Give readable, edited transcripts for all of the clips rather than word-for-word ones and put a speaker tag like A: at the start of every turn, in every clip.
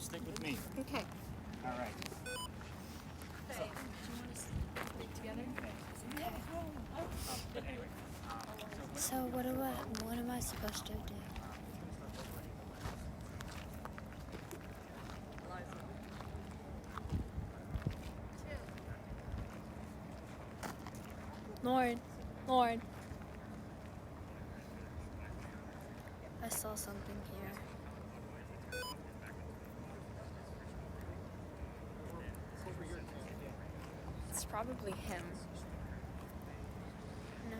A: stick with me.
B: Okay.
A: All right.
B: Do you want to stick together?
A: But anyway.
B: So what am I supposed to do? Lauren. I saw something here. It's probably him. No.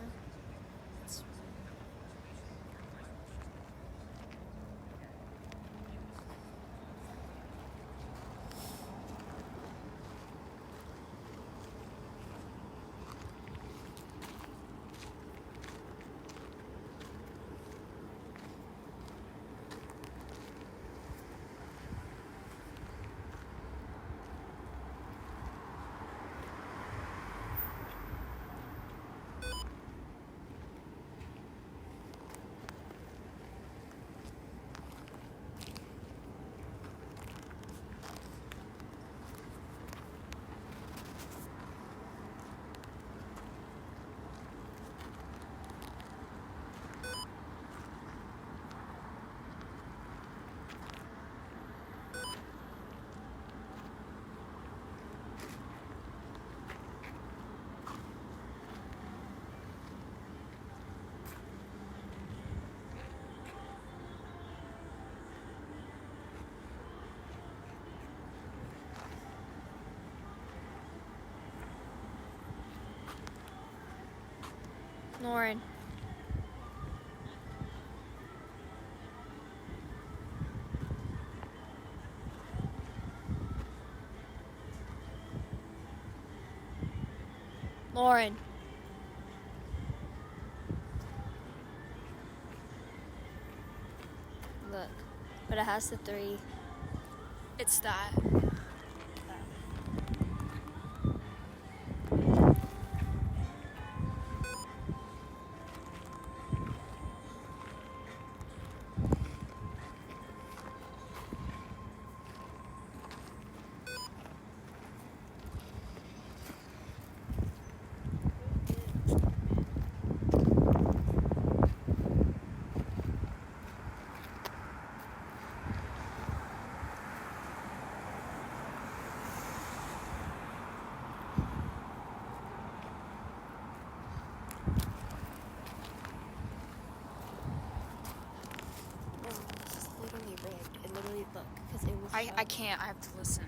B: Lauren. Look, but it has the 3. It's that. Look, because it was.
C: I can't. I have to listen.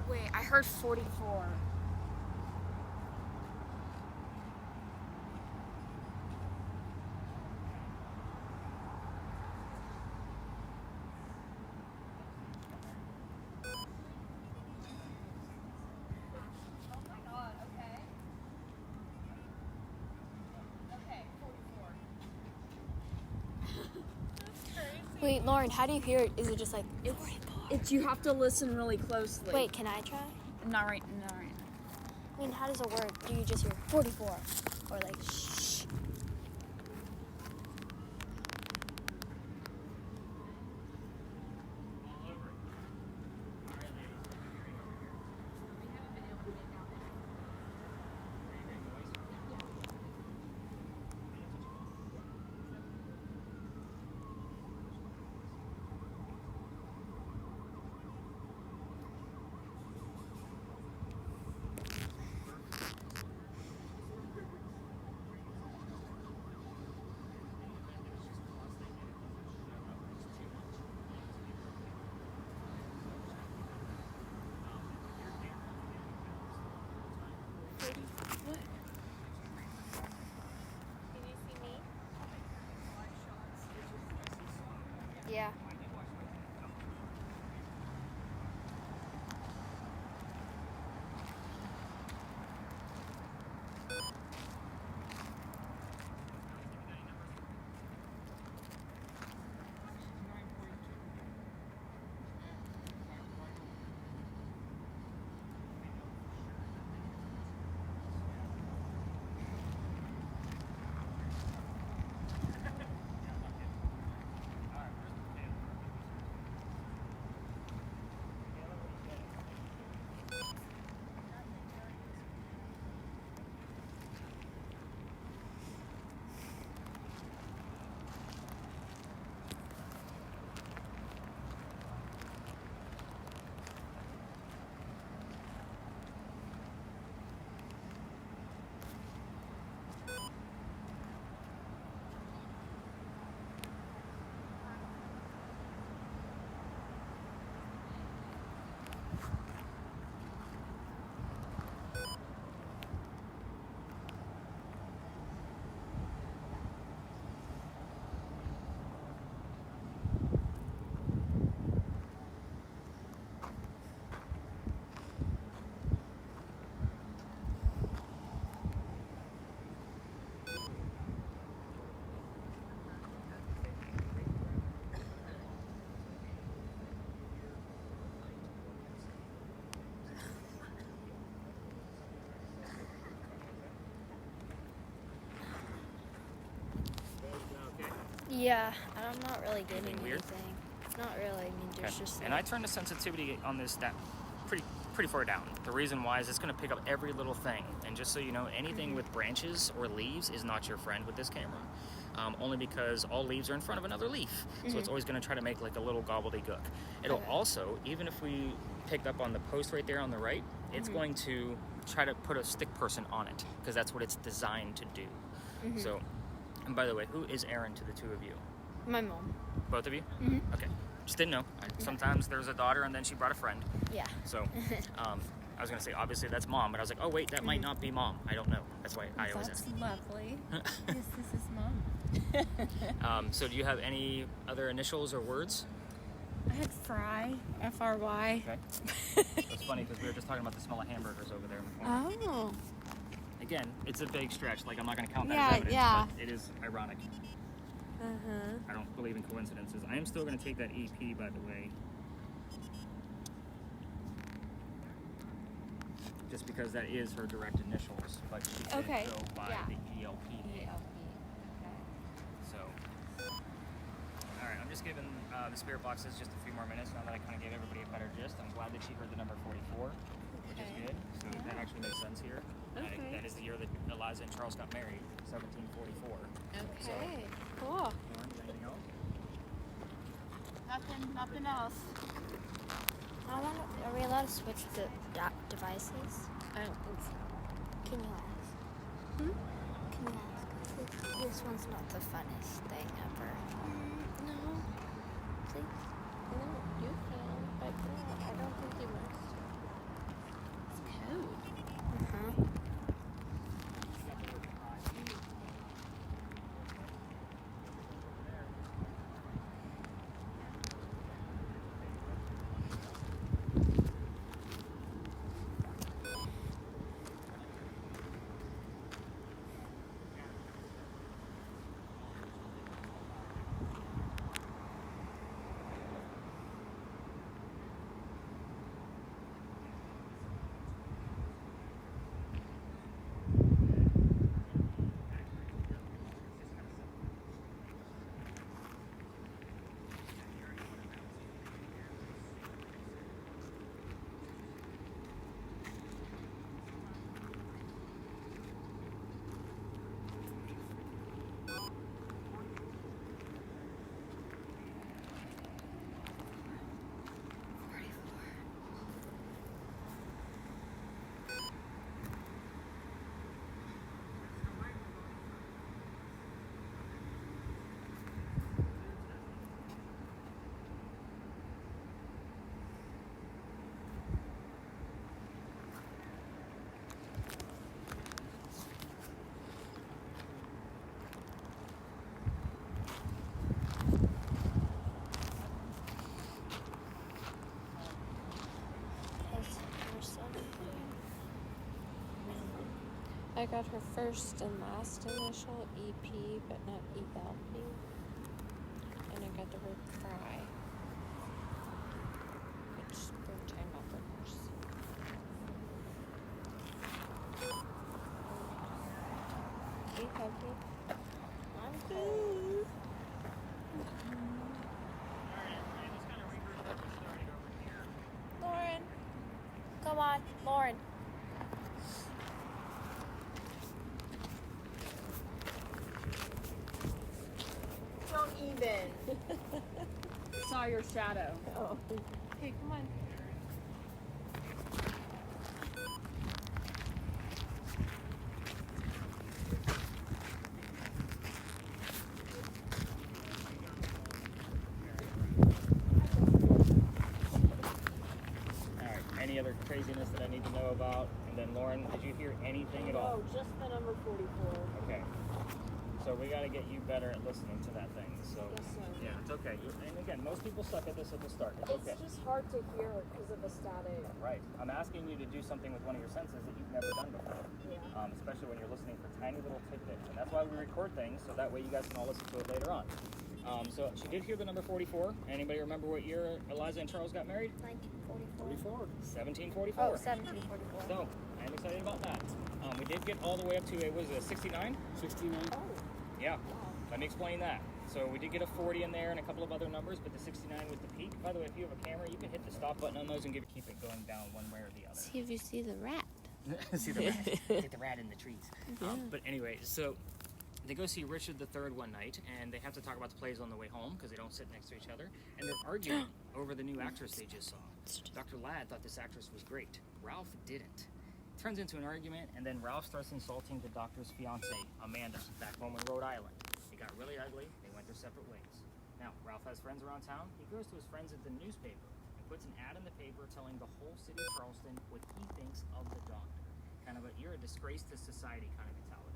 C: Wait, I heard 44.
B: Wait, Lauren, how do you hear it? Is it just like
C: It's you have to listen really closely.
B: Wait, can I try?
C: Not right.
B: I mean, how does it work? Do you just hear 44? Or like shh? Yeah, I'm not really getting
A: Anything weird?
B: anything. Not really. I mean, there's
A: Okay.
B: just.
A: And I turned the sensitivity on this down pretty far down. The reason why is it's going to pick up every little thing. And just so you know, anything with branches or leaves is not your friend with this camera. Only because all leaves are in front of another leaf. So it's always going to try to make like a little gobbledygook. It'll also, even if we picked up on the post right there on the right, it's going to try to put a stick person on it because that's what it's designed to do. So, and by the way, who is ERIN to the two of you?
B: My mom.
A: Both of you? Okay. Just didn't know. Sometimes there's a daughter and then she brought a friend.
B: Yeah.
A: So, I was going to say, obviously that's mom, but I was like, oh wait, that might not be mom. I don't know. That's why I always ask.
D: That's lovely. Yes, this is mom.
A: So do you have any other initials or words?
D: I had Fry, F-R-Y.
A: Okay. It's funny because we were just talking about the smell of hamburgers over there in the corner.
D: Oh.
A: Again, it's a big stretch. Like, I'm not going to count that
D: Yeah,
A: as evidence,
D: yeah.
A: but it is ironic. I don't believe in coincidences. I am still going to take that EP, by the way. Just because that is her direct initials, but she did
D: Okay,
A: go by
D: yeah.
A: the ELP name. So, all right, I'm just giving the spirit boxes just a few more minutes now that I kind of gave everybody a better gist. I'm glad that she heard the number 44, which is good. So that actually makes sense here.
D: Okay.
A: That is the year that Eliza and Charles got married, 1744. So,
D: Okay. Cool.
A: Lauren, anything else?
D: Nothing else.
B: Are we allowed to switch the devices?
D: I don't think so.
B: Can you ask? Can you ask? This one's not the funnest thing ever.
D: No.
B: Please?
D: No, you can. But no, I don't think you must. It's code. I got her first and last initial, EP, but not ELP. And I got the word Fry, which we're talking about burgers. ELP. I'm good.
B: Lauren. Come on, Lauren.
D: Don't even.
C: Saw your shadow.
D: Oh. Hey, come on.
A: All right, any other craziness that I need to know about? And then Lauren, did you hear anything at all?
D: Oh, just the number 44.
A: Okay. So we got to get you better at listening to that thing. So
D: Yes, sir.
A: yeah, it's okay. And again, most people suck at this at the start. It's okay.
D: It's just hard to hear because of the static.
A: Right. I'm asking you to do something with one of your senses that you've never done before.
D: Yeah.
A: Especially when you're listening for tiny little tidbits. And that's why we record things, so that way you guys can all listen to it later on. So she did hear the number 44. Anybody remember what year Eliza and Charles got married?
B: 1944.
A: 1744.
B: Oh, 1744.
A: So, I'm excited about that. We did get all the way up to a, was it a 69?
E: 69.
D: Oh.
A: Yeah. Let me explain that. So we did get a 40 in there and a couple of other numbers, but the 69 was the peak. By the way, if you have a camera, you can hit the stop button on those and keep it going down one way or the other.
B: See if you see the rat.
A: See the rat. Get the rat in the trees.
B: Yeah.
A: But anyway, so they go see Richard III one night, and they have to talk about the plays on the way home because they don't sit next to each other, and they're arguing over the new actress they just saw. Dr. Ladd thought this actress was great. Ralph didn't. Turns into an argument, and then Ralph starts insulting the doctor's fiance, Amanda, back home in Rhode Island. It got really ugly. They went their separate ways. Now, Ralph has friends around town. He goes to his friends at the newspaper and puts an ad in the paper telling the whole city of Charleston what he thinks of the doctor. Kind of a, you're a disgrace to society kind of mentality.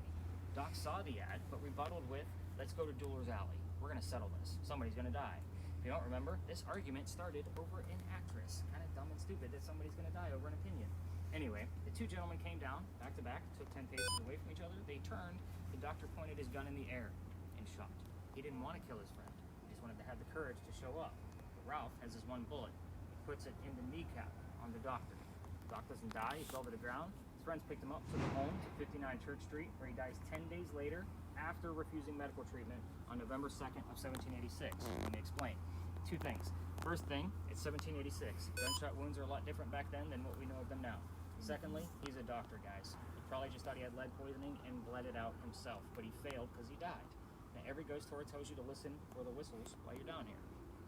A: Doc saw the ad, but rebutted with, let's go to Jeweler's Alley. We're going to settle this. Somebody's going to die. If you don't remember, this argument started over an actress. Kind of dumb and stupid that somebody's going to die over an opinion. Anyway, the two gentlemen came down, back to back, took 10 paces away from each other. They turned, the doctor pointed his gun in the air and shot. He didn't want to kill his friend. He just wanted to have the courage to show up. But Ralph has his one bullet. He puts it in the kneecap on the doctor. The doc doesn't die, he fell to the ground. His friends picked him up, took him home to 59 Church Street, where he dies 10 days later after refusing medical treatment on November 2nd of 1786. Let me explain. Two things. First thing, it's 1786. Gunshot wounds are a lot different back then than what we know of them now. Secondly, he's a doctor, guys. He probably just thought he had lead poisoning and bled it out himself, but he failed because he died. Now, every ghost tour tells you to listen for the whistles while you're down here.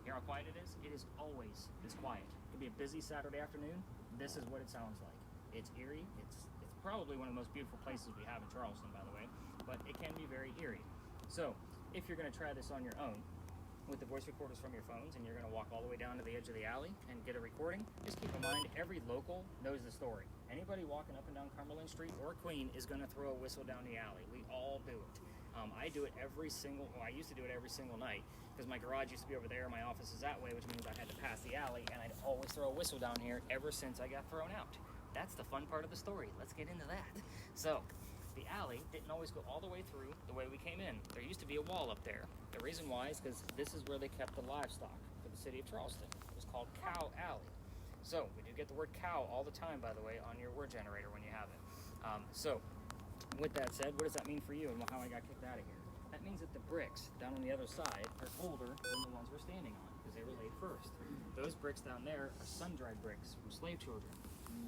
A: Hear how quiet it is? It is always this quiet. It could be a busy Saturday afternoon. This is what it sounds like. It's eerie. It's probably one of the most beautiful places we have in Charleston, by the way, but it can be very eerie. So, if you're going to try this on your own, with the voice recorders from your phones, and you're going to walk all the way down to the edge of the alley and get a recording, just keep in mind every local knows the story. Anybody walking up and down Cumberland Street or Queen is going to throw a whistle down the alley. We all do it. I do it every single, well, I used to do it every single night because my garage used to be over there, my office is that way, which means I had to pass the alley, and I'd always throw a whistle down here ever since I got thrown out. That's the fun part of the story. Let's get into that. So, the alley didn't always go all the way through the way we came in. There used to be a wall up there. The reason why is because this is where they kept the livestock for the city of Charleston. It was called Cow Alley. So we do get the word cow all the time, by the way, on your word generator when you have it. So with that said, what does that mean for you and how I got kicked out of here? That means that the bricks down on the other side are older than the ones we're standing on because they were laid first. Those bricks down there are sun-dried bricks from slave children.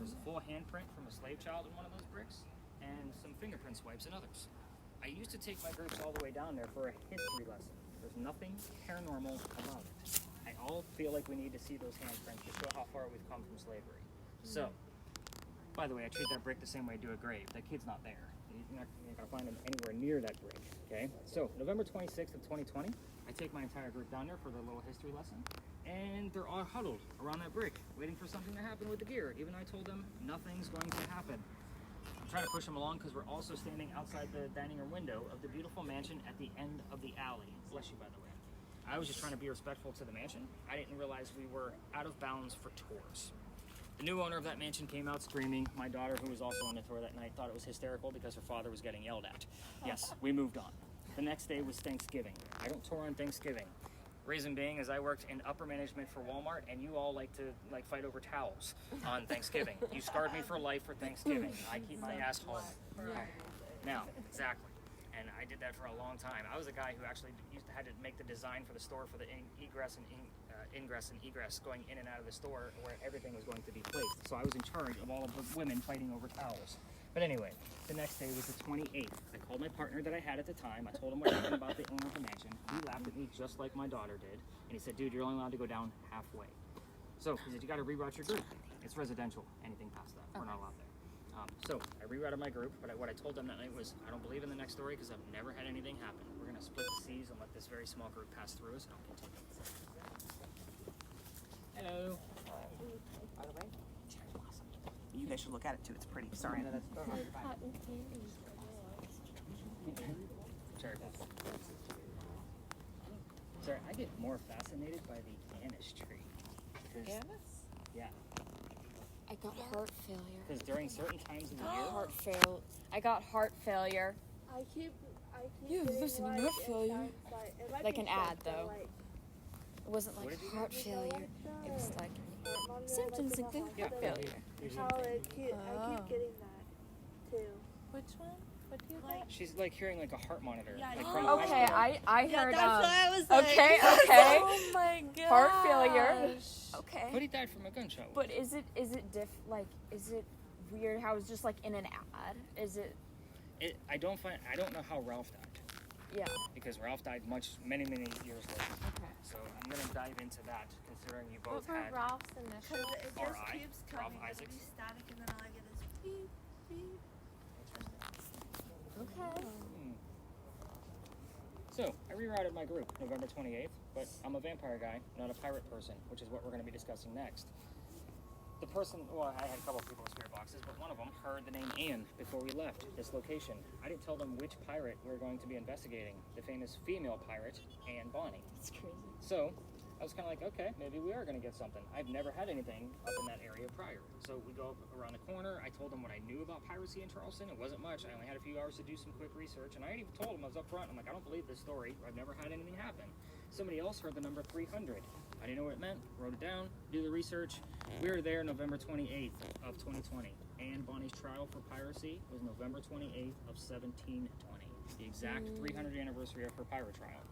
A: There's a full handprint from a slave child in one of those bricks, and some fingerprint swipes in others. I used to take my groups all the way down there for a history lesson. There's nothing paranormal about it. I all feel like we need to see those handprints to show how far we've come from slavery. So, by the way, I treat that brick the same way I do a grave. That kid's not there. You're not gonna find him anywhere near that brick, okay? So, November 26th of 2020, I take my entire group down there for their little history lesson, and they're all huddled around that brick, waiting for something to happen with the gear, even though I told them nothing's going to happen. I'm trying to push them along because we're also standing outside the dining room window of the beautiful mansion at the end of the alley. Bless you, by the way. I was just trying to be respectful to the mansion. I didn't realize we were out of bounds for tours. The new owner of that mansion came out screaming. My daughter, who was also on the tour that night, thought it was hysterical because her father was getting yelled at. Yes, we moved on. The next day was Thanksgiving. I don't tour on Thanksgiving. Reason being is I worked in upper management for Walmart, and you all like to fight over towels on Thanksgiving. You scarred me for life for Thanksgiving. I keep my ass home. Now, exactly. And I did that for a long time. I was a guy who actually had to make the design for the store for the ingress and ingress and egress going in and out of the store where everything was going to be placed. So I was in charge of all of the women fighting over towels. But anyway, the next day was the 28th. I called my partner that I had at the time. I told him what happened about the owner of the mansion. He laughed at me just like my daughter did. And he said, dude, you're only allowed to go down halfway. So he said, you got to reroute your group. It's residential. Anything past that, we're not allowed there. So I rerouted my group, but what I told them that night was, I don't believe in the next story because I've never had anything happen. We're going to split the seas and let this very small group pass through us, and I'll continue. Hello.
E: By the way, cherry blossom. You guys should look at it too. It's pretty. Sorry. No, that's
D: Cotton candy.
A: Cherry blossom. Sorry, I get more fascinated by the Anish tree.
D: Anise?
A: Yeah.
D: I got heart failure.
A: Because during certain times of the year,
D: Heart fail. I got heart failure.
F: I keep
D: You
F: getting,
D: listen to
F: like,
D: heart
F: it
D: failure.
F: sounds it might
D: Like
F: be
D: an
F: sick,
D: ad,
F: but,
D: though.
F: like,
D: It wasn't like
A: What did you
D: heart failure. It was like
F: Mom,
D: symptoms
F: like,
D: include
F: in the
D: heart
F: hospital,
D: failure.
F: how I keep getting that too.
D: Which one? What do you think?
A: She's like hearing like a heart monitor.
E: Yeah,
A: like
E: I
A: from
E: know.
A: the
C: Okay,
A: hospital.
C: I
B: Yeah,
C: heard.
B: that's why I was like.
C: Okay.
D: Oh my god.
C: Heart failure.
A: But
C: Okay.
A: he died from a gunshot. wound.
C: But is it is it weird how it's just like in an ad? Is it?
A: I don't know how Ralph died
C: Yeah.
A: because Ralph died many years later.
C: Okay.
A: So I'm gonna dive into that, considering you
D: What
A: both
D: were
A: had.
D: Ralph's initials?
B: Because it just
A: R.I.,
B: keeps
A: Ralph
B: coming. It'll
A: Isaacs.
B: be static, and then all I get is beep, beep.
C: Okay.
A: So I rerouted my group November 28th, but I'm a vampire guy, not a pirate person, which is what we're going to be discussing next. The person, well, I had a couple of people with spirit boxes, but one of them heard the name Anne before we left this location. I didn't tell them which pirate we're going to be investigating, the famous female pirate, Anne Bonny.
C: That's crazy.
A: So I was kind of like, okay, maybe we are going to get something. I've never had anything up in that area prior. So we go up around the corner. I told them what I knew about piracy in Charleston. It wasn't much. I only had a few hours to do some quick research. And I even told them, I was up front, I'm like, I don't believe this story. I've never had anything happen. Somebody else heard the number 300. I didn't know what it meant. Wrote it down, do the research. We were there November 28th of 2020. Anne Bonny's trial for piracy was November 28th of 1720. The exact 300th anniversary of her pirate trial.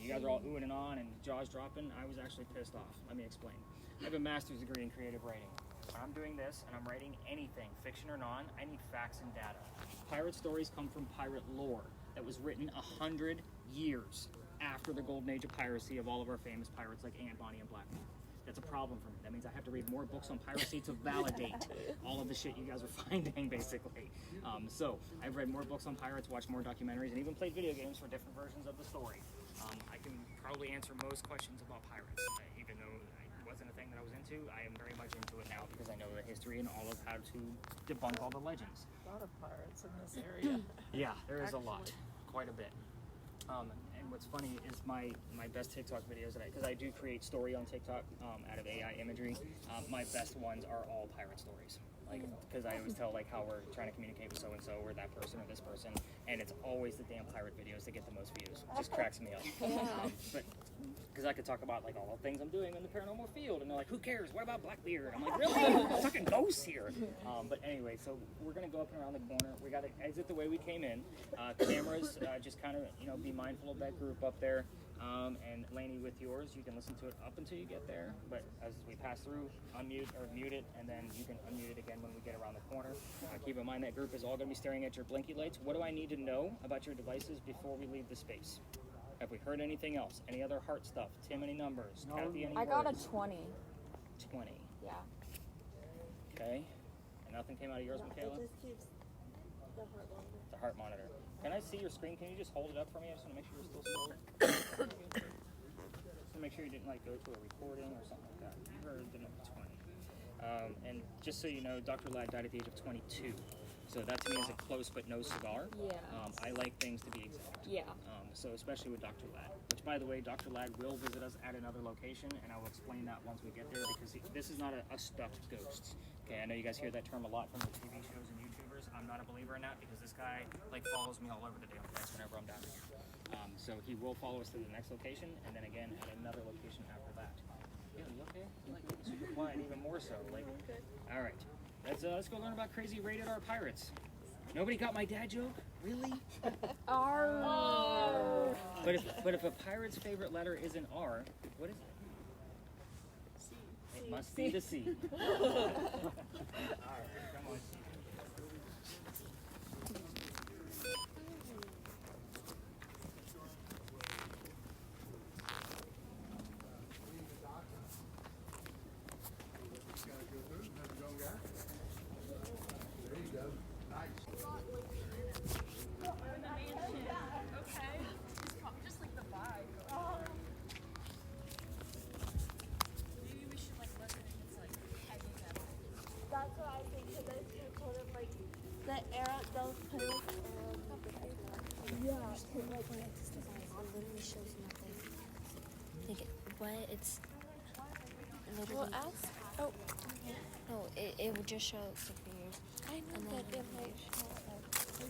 A: You guys are all oohing and on and jaws dropping. I was actually pissed off. Let me explain. I have a master's degree in creative writing. When I'm doing this and I'm writing anything, fiction or non, I need facts and data. Pirate stories come from pirate lore that was written 100 years after the golden age of piracy of all of our famous pirates like Anne Bonny and Blackbeard. That's a problem for me. That means I have to read more books on piracy to validate all of the shit you guys are finding, basically. So I've read more books on pirates, watched more documentaries, and even played video games for different versions of the story. I can probably answer most questions about pirates, even though it wasn't a thing that I was into. I am very much into it now because I know the history and all of how to debunk all the legends.
D: A lot of pirates in this area.
A: Yeah, there is a lot, quite a bit. And what's funny is my best TikTok videos that because I do create story on TikTok out of AI imagery. My best ones are all pirate stories. Like, because I always tell like how we're trying to communicate with so and so or that person or this person, and it's always the damn pirate videos that get the most views. It just cracks me up. But because I could talk about like all the things I'm doing in the paranormal field, and they're like, "Who cares? What about Blackbeard?" I'm like, "Really? I'm talking ghosts here." But anyway, so we're gonna go up and around the corner. We gotta exit the way we came in. Cameras, just kind of be mindful of that group up there. And Laney, with yours, you can listen to it up until you get there. But as we pass through, unmute or mute it, and then you can unmute it again when we get around the corner. Keep in mind that group is all going to be staring at your blinky lights. What do I need to know about your devices before we leave the space? Have we heard anything else? Any other heart stuff? Tim, any numbers?
E: No.
A: Kathy, any
C: I got a
A: words?
C: 20.
A: 20.
C: Yeah.
A: Okay. And nothing came out of yours, Michaela?
B: It just keeps the heart monitor.
A: The heart monitor. Can I see your screen? Can you just hold it up for me? I just want to make sure you're still still. Just to make sure you didn't like go to a recording or something like that. You heard the number 20. And just so you know, Dr. Ladd died at the age of 22. So that to me is a close but no cigar.
C: Yeah.
A: I like things to be exact.
C: Yeah.
A: So especially with Dr. Ladd, which by the way, Dr. Ladd will visit us at another location, and I will explain that once we get there because this is not a stuffed ghost. Okay, I know you guys hear that term a lot from the TV shows and YouTubers. I'm not a believer in that because this guy follows me all over the damn place whenever I'm down here. So he will follow us to the next location, and then again at another location after that. Yeah, you okay? You like super quiet, even more so. Like, all right, let's go learn about crazy rated R pirates. Nobody got my dad joke? Really?
C: R.
A: But if a pirate's favorite letter isn't R, what is it? C. It must be the C. All right, come on.
B: That's what I think, because I told him, like, the arrow, they'll put like arrow. Yeah. Like, when it's designed, it literally shows nothing. Like, what? It's literally.
D: Well, ask. Oh,
B: No, it would just show figures.
D: I know,
B: And
D: but
B: then-
D: it might show a person.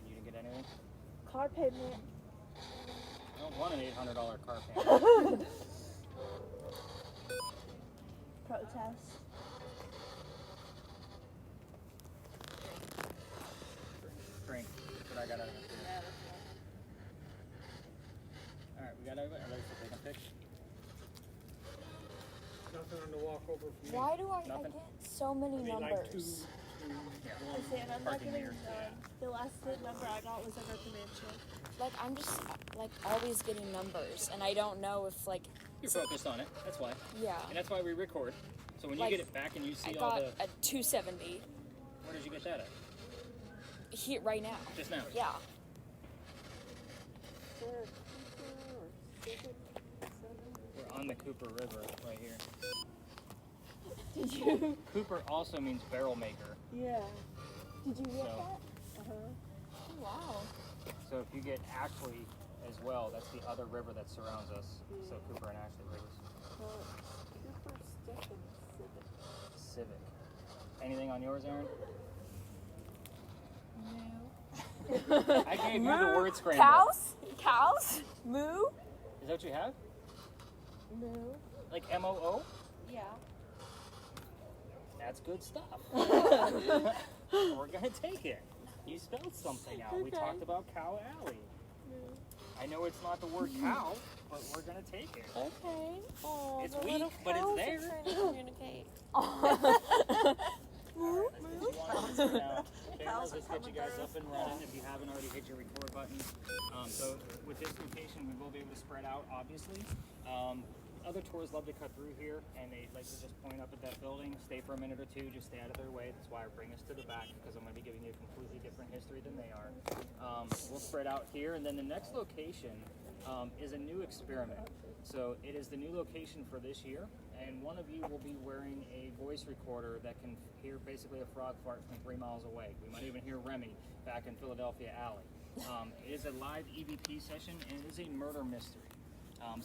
A: You didn't get
B: car payment.
A: I don't want an $800 car payment.
B: Protest.
A: Drink. That's what I got out of it. Alright, we got everybody. Everybody's taking a pic.
F: Nothing on the walk over from me.
C: Why do I
A: Nothing.
C: get so many
F: They
C: numbers?
F: like two,
B: I say, and I'm not
A: Parking
B: getting
A: meters.
B: none. The last number I got was under Comanche.
C: Like I'm just like always getting numbers, and I don't know if like
A: You're focused on it. That's why.
C: yeah.
A: And that's why we record. So when you
C: Like,
A: get it back and you
C: I
A: see all
C: got
A: the.
C: a 270
A: Where did you get that at?
C: here right now.
A: Just now.
C: Yeah.
A: We're on the Cooper River right here.
B: Did you?
A: Cooper also means barrel maker.
B: Yeah. Did you get
A: So-
B: that?
C: Wow.
A: So if you get Ashley as well, that's the other river that surrounds us. So Cooper and Ashley rivers. Civic. Anything on yours, Aaron?
C: No.
A: I gave you the word scramble.
C: Cows? Cows? Moo?
A: Is that what you have?
B: No.
A: Like MOO?
C: Yeah.
A: That's good stuff. We're gonna take it. You spelled something out. We talked about Cow Alley. I know it's not the word cow, but we're gonna take it.
C: Okay. Oh,
A: It's
C: the
A: weak,
C: little
A: but it's
C: cows are
A: there.
C: trying to communicate.
A: Alright, let's get you on this now. Cameras, let's get you guys up and running if you haven't already hit your record button. So with this location, we will be able to spread out, obviously. Other tours love to cut through here, and they like to just point up at that building, stay for a minute or two, just stay out of their way. That's why I bring us to the back, because I'm going to be giving you a completely different history than they are. We'll spread out here, and then the next location is a new experiment. So it is the new location for this year, and one of you will be wearing a voice recorder that can hear basically a frog fart from 3 miles away. We might even hear Remy back in Philadelphia Alley. It is a live EVP session, and it is a murder mystery.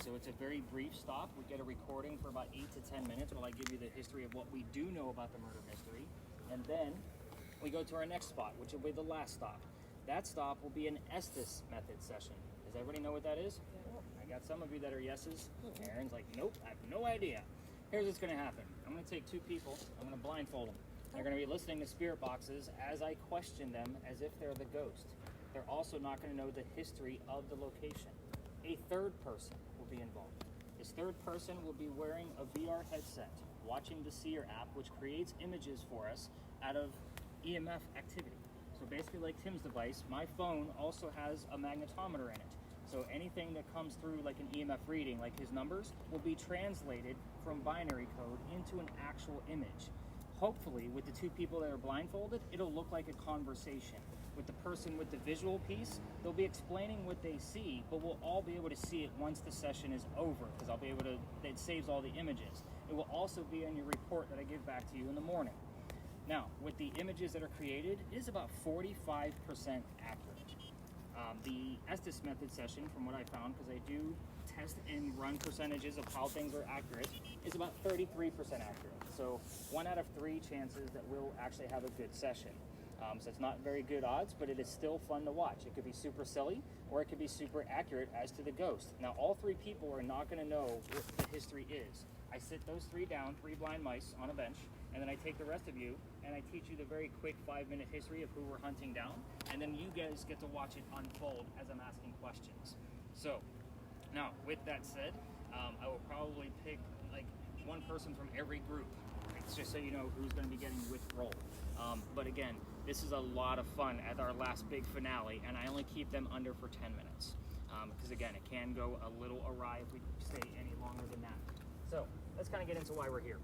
A: So it's a very brief stop. We get a recording for about 8 to 10 minutes while I give you the history of what we do know about the murder mystery. And then we go to our next spot, which will be the last stop. That stop will be an Estes method session. Does everybody know what that is? I got some of you that are yeses. Aaron's like, nope, I have no idea. Here's what's going to happen. I'm going to take 2 people. I'm going to blindfold them. They're going to be listening to spirit boxes as I question them as if they're the ghost. They're also not going to know the history of the location. A third person will be involved. This third person will be wearing a VR headset, watching the Seer app, which creates images for us out of EMF activity. So basically like Tim's device, my phone also has a magnetometer in it. So anything that comes through like an EMF reading, like his numbers, will be translated from binary code into an actual image. Hopefully, with the 2 people that are blindfolded, it'll look like a conversation. With the person with the visual piece, they'll be explaining what they see, but we'll all be able to see it once the session is over, because I'll be able to, it saves all the images. It will also be on your report that I give back to you in the morning. Now, with the images that are created, it is about 45% accurate. The Estes method session, from what I found, because I do test and run percentages of how things are accurate, is about 33% accurate. So 1 out of 3 chances that we'll actually have a good session. So it's not very good odds, but it is still fun to watch. It could be super silly, or it could be super accurate as to the ghost. Now, all 3 people are not going to know what the history is. I sit those 3 down, 3 blind mice on a bench, and then I take the rest of you, and I teach you the very quick 5-minute history of who we're hunting down, and then you guys get to watch it unfold as I'm asking questions. So, now, with that said, I will probably pick like 1 person from every group. It's just so you know who's going to be getting which role. But again, this is a lot of fun at our last big finale, and I only keep them under for 10 minutes. Because again, it can go a little awry if we stay any longer than that. So let's kind of get into why we're here.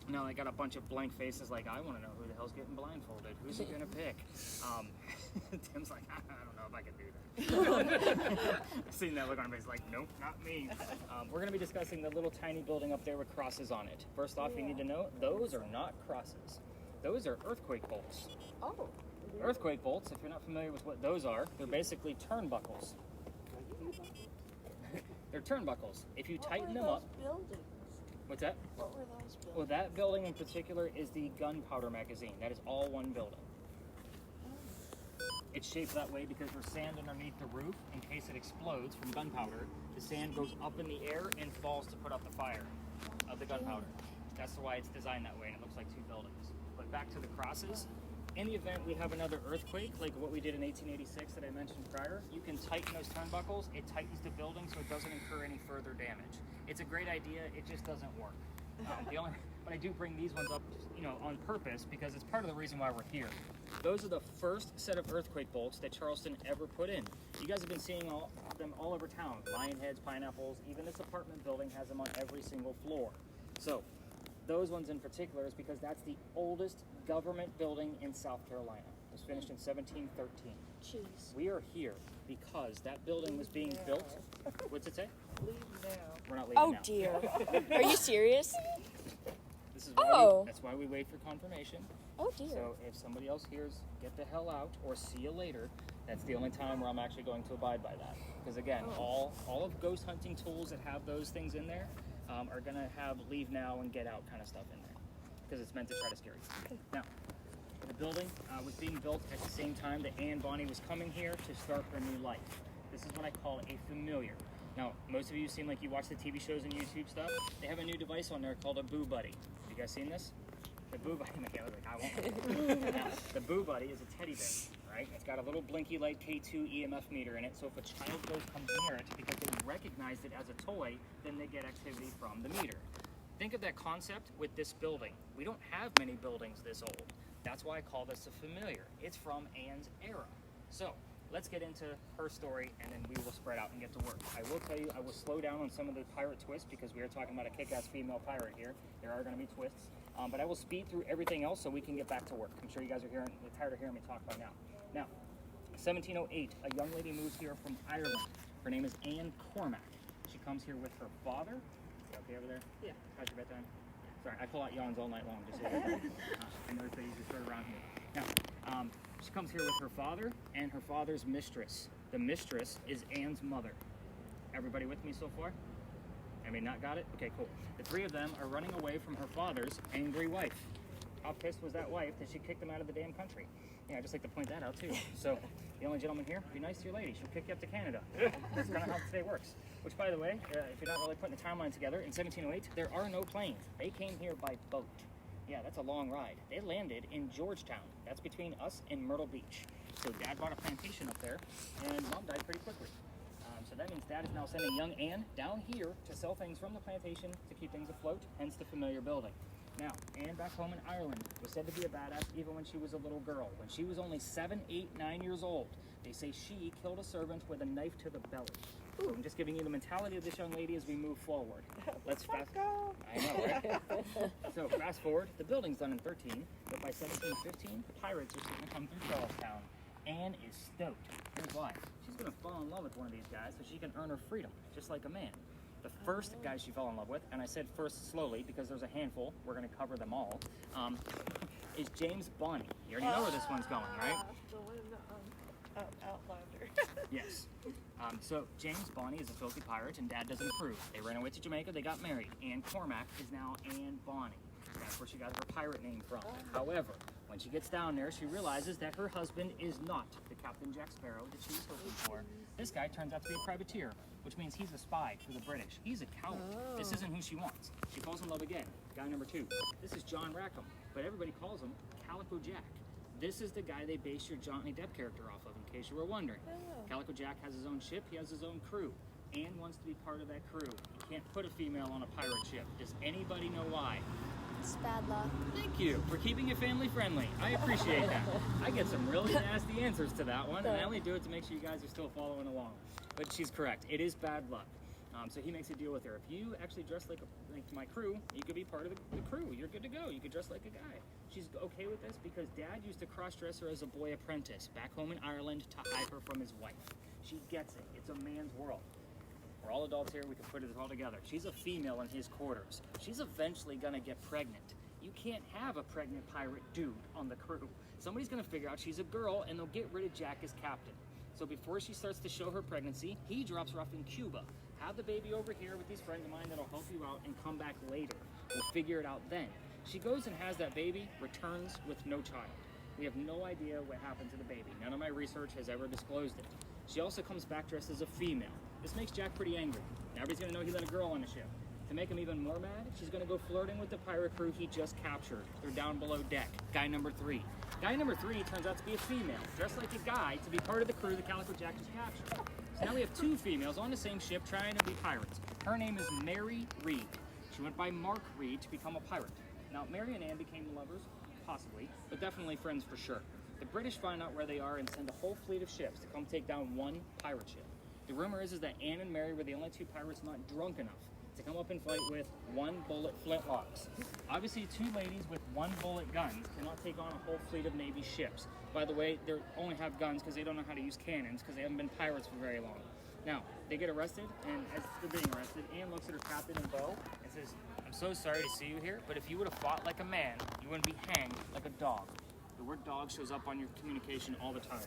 A: Now I got a bunch of blank faces like, I want to know who the hell's getting blindfolded. Who's he going to pick? Tim's like, I don't know if I can do that. I've seen that look on his face like, nope, not me. We're going to be discussing the little tiny building up there with crosses on it. First off, you need to know, those are not crosses. Those are earthquake bolts.
C: Oh.
A: Earthquake bolts, if you're not familiar with what those are, they're basically turnbuckles. They're turnbuckles. If you tighten them up...
B: Buildings?
A: What's that?
B: What were those buildings?
A: Well, that building in particular is the gunpowder magazine. That is all one building. It's shaped that way because there's sand underneath the roof in case it explodes from gunpowder. The sand goes up in the air and falls to put out the fire of the gunpowder. That's why it's designed that way, and it looks like two buildings. But back to the crosses. In the event we have another earthquake, like what we did in 1886 that I mentioned prior, you can tighten those turnbuckles. It tightens the building so it doesn't incur any further damage. It's a great idea. It just doesn't work. But I do bring these ones up, on purpose because it's part of the reason why we're here. Those are the first set of earthquake bolts that Charleston ever put in. You guys have been seeing them all over town. Lion heads, pineapples, even this apartment building has them on every single floor. So those ones in particular is because that's the oldest government building in South Carolina. It was finished in 1713.
B: Jeez.
A: We are here because that building was being built. What's it say?
E: Leave now.
A: We're not leaving
C: Oh
A: now.
C: dear. Are you serious?
A: This is why that's why we wait for confirmation.
C: Oh dear.
A: So if somebody else hears, get the hell out, or see you later, that's the only time where I'm actually going to abide by that. Because again, all of ghost hunting tools that have those things in there are going to have leave now and get out kind of stuff in there. Because it's meant to try to scare you. Now, the building was being built at the same time that Anne Bonny was coming here to start her new life. This is what I call a familiar. Now, most of you seem like you watch the TV shows and YouTube stuff. They have a new device on there called a Boo Buddy. Have you guys seen this? The Boo Buddy, Michaela's like, I won't. Now, the Boo Buddy is a teddy bear, right? It's got a little blinky light K2 EMF meter in it, so if a child comes near it, because they recognized it as a toy, then they get activity from the meter. Think of that concept with this building. We don't have many buildings this old. That's why I call this a familiar. It's from Anne's era. So, let's get into her story and then we will spread out and get to work. I will tell you, I will slow down on some of the pirate twists because we are talking about a kick-ass female pirate here. There are going to be twists. But I will speed through everything else so we can get back to work. I'm sure you guys are tired of hearing me talk by now. Now, 1708, a young lady moves here from Ireland. Her name is Anne Cormac. She comes here with her father. Is that okay over there? Yeah. How's your bedtime? Sorry, I pull out yawns all night long. Just so you know. I know they usually start around here. Now, she comes here with her father and her father's mistress. The mistress is Anne's mother. Everybody with me so far? I mean, not got it? Okay, cool. The three of them are running away from her father's angry wife. How pissed was that wife that she kicked them out of the damn country? Yeah, I'd just like to point that out too. So, the only gentleman here, be nice to your lady. She'll kick you up to Canada. That's kind of how today works. Which, by the way, if you're not really putting the timeline together, in 1708, there are no planes. They came here by boat. Yeah, that's a long ride. They landed in Georgetown. That's between us and Myrtle Beach. So Dad bought a plantation up there, and Mom died pretty quickly. So that means Dad is now sending young Anne down here to sell things from the plantation to keep things afloat, hence the familiar building. Now, Anne back home in Ireland was said to be a badass even when she was a little girl. When she was only 7, 8, 9 years old, they say she killed a servant with a knife to the belly. So I'm just giving you the mentality of this young lady as we move forward. Let's fast. I know, right? So fast forward. The building's done in 13, but by 1715, pirates are starting to come through Charlestown. Anne is stoked. Here's why. She's gonna fall in love with one of these guys so she can earn her freedom, just like a man. The first guy she fell in love with, and I said first slowly because there's a handful, we're gonna cover them all, is James Bonny. You already know where this one's going, right?
E: The one Outlander.
A: Yes. So James Bonny is a filthy pirate and Dad doesn't approve. They ran away to Jamaica, they got married. Anne Cormac is now Anne Bonny. That's where she got her pirate name from. However, when she gets down there, she realizes that her husband is not the Captain Jack Sparrow that she was hoping for. This guy turns out to be a privateer, which means he's a spy for the British. He's a coward. This isn't who she wants. She falls in love again. Guy number 2. This is John Rackham, but everybody calls him Calico Jack. This is the guy they base your Johnny Depp character off of, in case you were wondering. Calico Jack has his own ship, he has his own crew. Anne wants to be part of that crew. You can't put a female on a pirate ship. Does anybody know why?
B: It's bad luck.
A: Thank you for keeping it family friendly. I appreciate that. I get some really nasty answers to that one, and I only do it to make sure you guys are still following along. But she's correct. It is bad luck. So he makes a deal with her. If you actually dress like my crew, you could be part of the crew. You're good to go. You could dress like a guy. She's okay with this because Dad used to cross-dress her as a boy apprentice back home in Ireland to hide her from his wife. She gets it. It's a man's world. We're all adults here. We can put it all together. She's a female in his quarters. She's eventually going to get pregnant. You can't have a pregnant pirate dude on the crew. Somebody's going to figure out she's a girl, and they'll get rid of Jack as captain. So before she starts to show her pregnancy, he drops her off in Cuba. Have the baby over here with these friends of mine that'll help you out and come back later. We'll figure it out then. She goes and has that baby, returns with no child. We have no idea what happened to the baby. None of my research has ever disclosed it. She also comes back dressed as a female. This makes Jack pretty angry. Now everybody's gonna know he let a girl on the ship. To make him even more mad, she's gonna go flirting with the pirate crew he just captured. They're down below deck. Guy number 3. Guy number 3 turns out to be a female, dressed like a guy to be part of the crew the Calico Jack just captured. So now we have 2 females on the same ship trying to be pirates. Her name is Mary Reed. She went by Mark Reed to become a pirate. Now, Mary and Anne became lovers, possibly, but definitely friends for sure. The British find out where they are and send a whole fleet of ships to come take down one pirate ship. The rumor is that Anne and Mary were the only 2 pirates not drunk enough to come up and fight with 1-bullet flintlocks. Obviously, 2 ladies with 1-bullet guns cannot take on a whole fleet of Navy ships. By the way, they only have guns because they don't know how to use cannons because they haven't been pirates for very long. Now, they get arrested, and as they're being arrested, Anne looks at her captain and beau and says, "I'm so sorry to see you here, but if you would have fought like a man, you wouldn't be hanged like a dog." The word dog shows up on your communication all the time.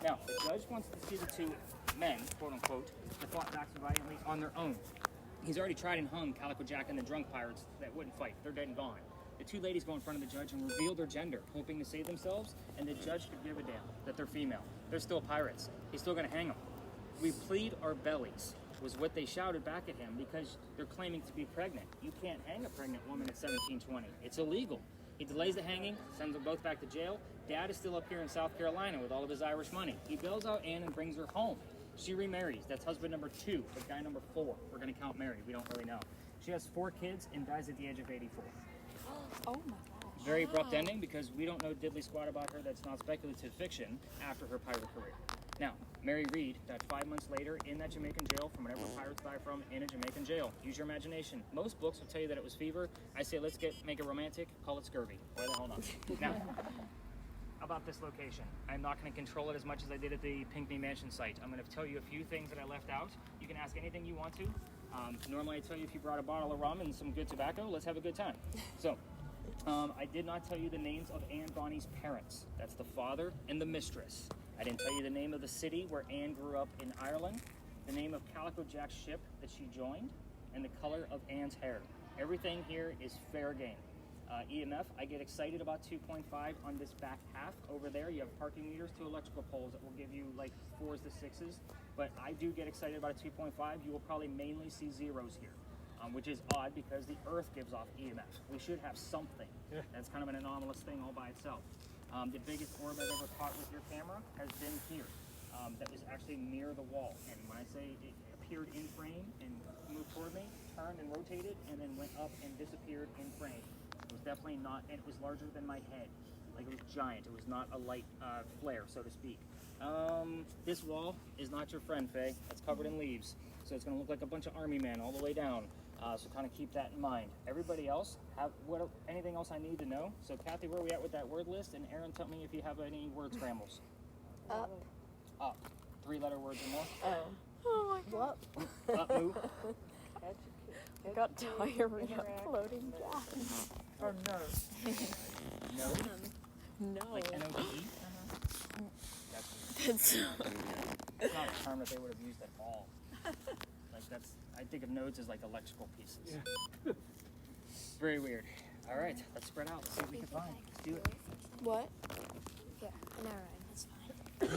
A: Now, the judge wants to see the 2 men, quote unquote, that fought back so valiantly on their own. He's already tried and hung Calico Jack and the drunk pirates that wouldn't fight. They're dead and gone. The 2 ladies go in front of the judge and reveal their gender, hoping to save themselves, and the judge could give a damn that they're female. They're still pirates. He's still gonna hang them. "We plead our bellies," was what they shouted back at him because they're claiming to be pregnant. You can't hang a pregnant woman at 1720. It's illegal. He delays the hanging, sends them both back to jail. Dad is still up here in South Carolina with all of his Irish money. He bails out Anne and brings her home. She remarries. That's husband number 2, but guy number 4. We're gonna count Mary. We don't really know. She has 4 kids and dies at the age of 84.
C: Oh my gosh.
A: Very abrupt ending because we don't know diddly squat about her that's not speculative fiction after her pirate career. Now, Mary Reed died 5 months later in that Jamaican jail from whatever pirates die from in a Jamaican jail. Use your imagination. Most books will tell you that it was fever. I say let's make it romantic, call it scurvy. Why the hell not? Now, about this location. I'm not going to control it as much as I did at the Pinckney Mansion site. I'm going to tell you a few things that I left out. You can ask anything you want to. Normally I tell you if you brought a bottle of rum and some good tobacco, let's have a good time. So, I did not tell you the names of Anne Bonny's parents. That's the father and the mistress. I didn't tell you the name of the city where Anne grew up in Ireland, the name of Calico Jack's ship that she joined, and the color of Anne's hair. Everything here is fair game. EMF, I get excited about 2.5 on this back half. Over there, you have parking meters, 2 electrical poles that will give you like 4s to 6s. But I do get excited about a 2.5. You will probably mainly see 0s here, which is odd because the Earth gives off EMF. We should have something. That's kind of an anomalous thing all by itself. The biggest orb I've ever caught with your camera has been here. That was actually near the wall. And when I say it appeared in frame and moved toward me, turned and rotated, and then went up and disappeared in frame. It was definitely not, and it was larger than my head. Like it was giant. It was not a light flare, so to speak. This wall is not your friend, Faye. It's covered in leaves. So it's gonna look like a bunch of army men all the way down. So kind of keep that in mind. Everybody else, anything else I need to know? So Kathy, where are we at with that word list? And Erin, tell me if you have any word scrambles.
B: Up.
A: Up. 3-letter words or more?
C: Oh my god.
A: Up, move.
C: I got diarrhea floating gas. Or no.
A: No.
C: No.
A: Like N-O-D-E?
C: That's
A: It's not a term that they would have used at all. Like I think of nodes as like electrical pieces. Very weird. All right, let's spread out. Let's see what we can find. Let's do it.
C: what?
B: Yeah, never mind. It's fine.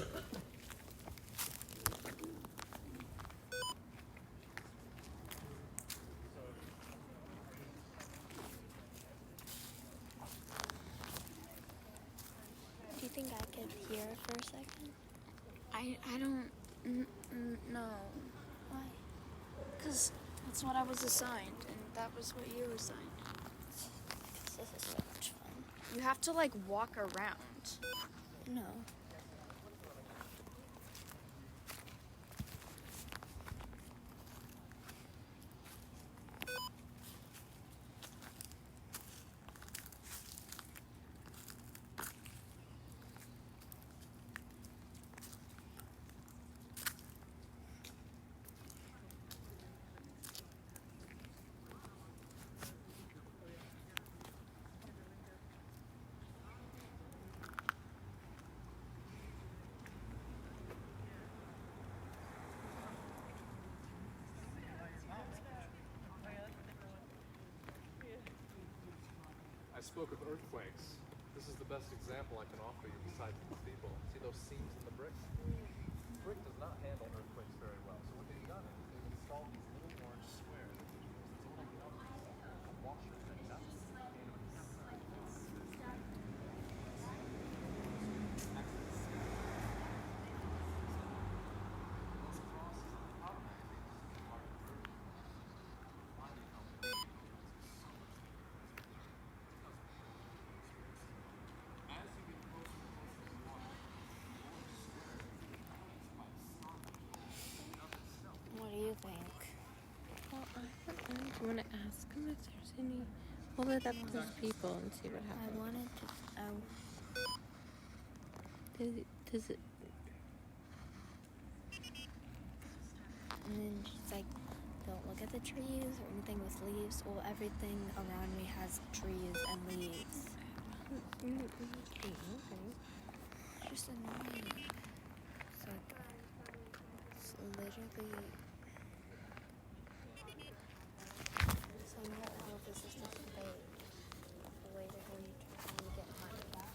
B: Do you think I could hear it for a second? I don't know. Why? Because that's what I was assigned, and that was what you were assigned. This is so much fun.
C: You have to like walk around.
B: No.
G: I spoke of earthquakes. This is the best example I can offer you besides the steeple. See those seams in the brick? Brick does not handle earthquakes very well. So what they've done is they've installed these little orange squares that you use. It's all like washers and nuts.
B: What do you think?
D: Well, I don't know. Do you want to ask them if there's any? Hold it up to those people and see what
B: I
D: happens.
B: wanted to.
D: Does it?
B: And then she's like, don't look at the trees or anything with leaves. Well, everything around me has trees and leaves.
D: Okay.
B: It's just annoying. So it's literally. So I don't know if this is just fake. The way that when you get money back.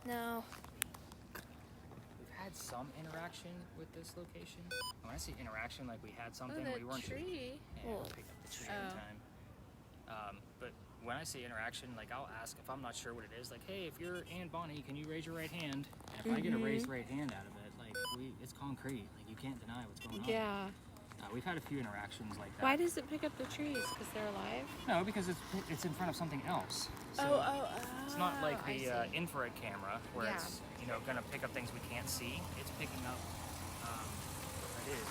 B: No.
A: We've had some interaction with this location. When I say interaction, like we had something,
D: Oh,
A: we weren't sure.
D: tree.
A: Yeah, we'll pick up the tree anytime. But when I say interaction, like I'll ask if I'm not sure what it is. Like, hey, if you're Aunt Bonnie, can you raise your right hand? And if I get a raised right hand out of it, like it's concrete. Like you can't deny what's going on.
D: Yeah.
A: We've had a few interactions like that.
D: Why does it pick up the trees? Because they're alive?
A: No, because it's in front of something else. So it's not like
D: I
A: the
D: see.
A: infrared camera where
D: Yeah.
A: it's gonna pick up things we can't see. It's picking up. It is.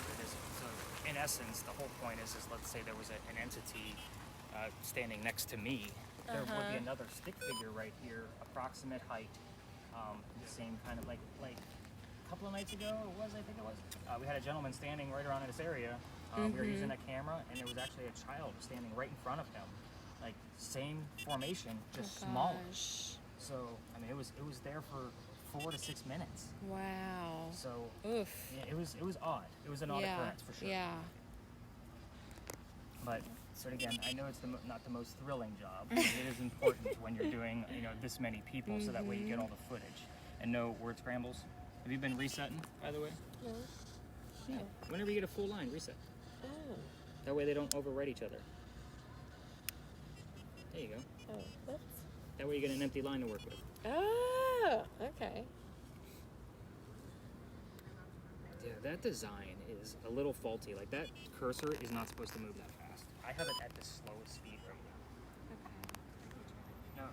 A: So in essence, the whole point is let's say there was an entity standing next to me. There would be another stick figure right here, approximate height, the same kind of like a couple of nights ago I think it was. We had a gentleman standing right around in this area. We were using a camera, and there was actually a child standing right in front of him, like same formation, just smaller.
D: Gosh.
A: So I mean, it was there for 4 to 6 minutes.
D: Wow.
A: So
D: Oof.
A: yeah, it was odd. It was an odd occurrence for sure.
D: Yeah.
A: But so again, I know it's not the most thrilling job, but it is important when you're doing this many people, so that way you get all the footage and no word scrambles. Have you been resetting, by the way?
D: No.
A: Yeah. Whenever you get a full line, reset.
D: Oh.
A: That way they don't overwrite each other. There you go.
D: Oh. Whoops.
A: That way you get an empty line to work with.
D: Oh. Okay.
A: Yeah, that design is a little faulty. Like that cursor is not supposed to move that fast. I have it at the slowest speed right now. No.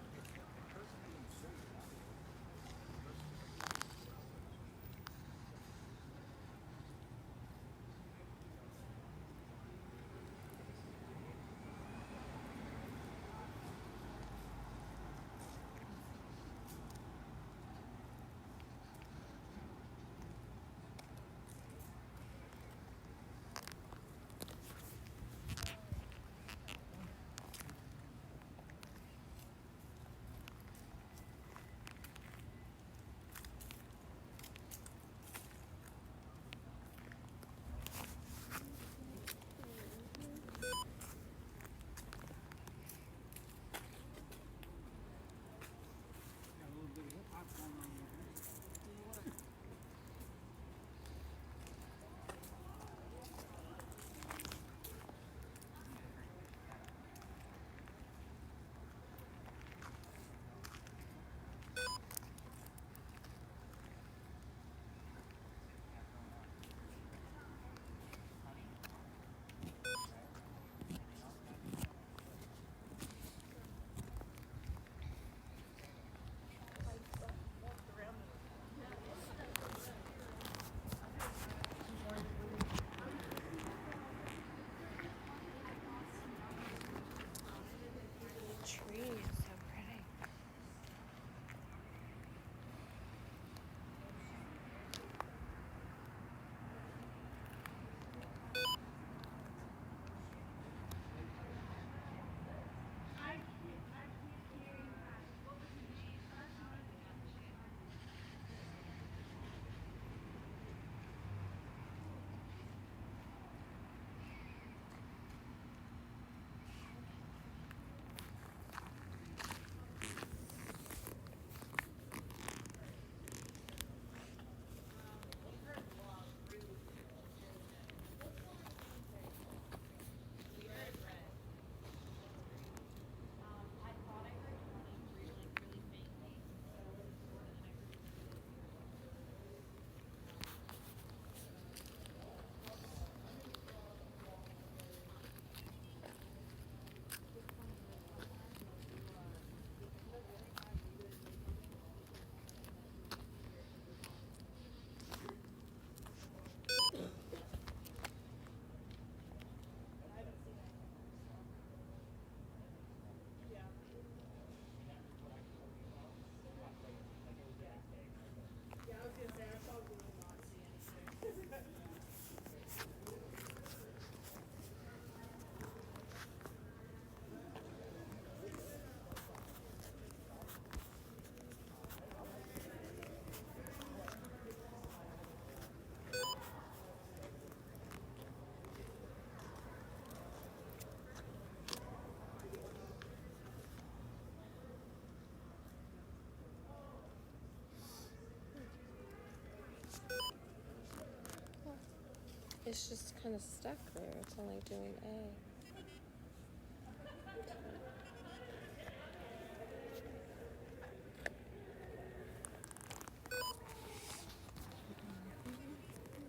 D: It's just kind of stuck there. It's only doing A.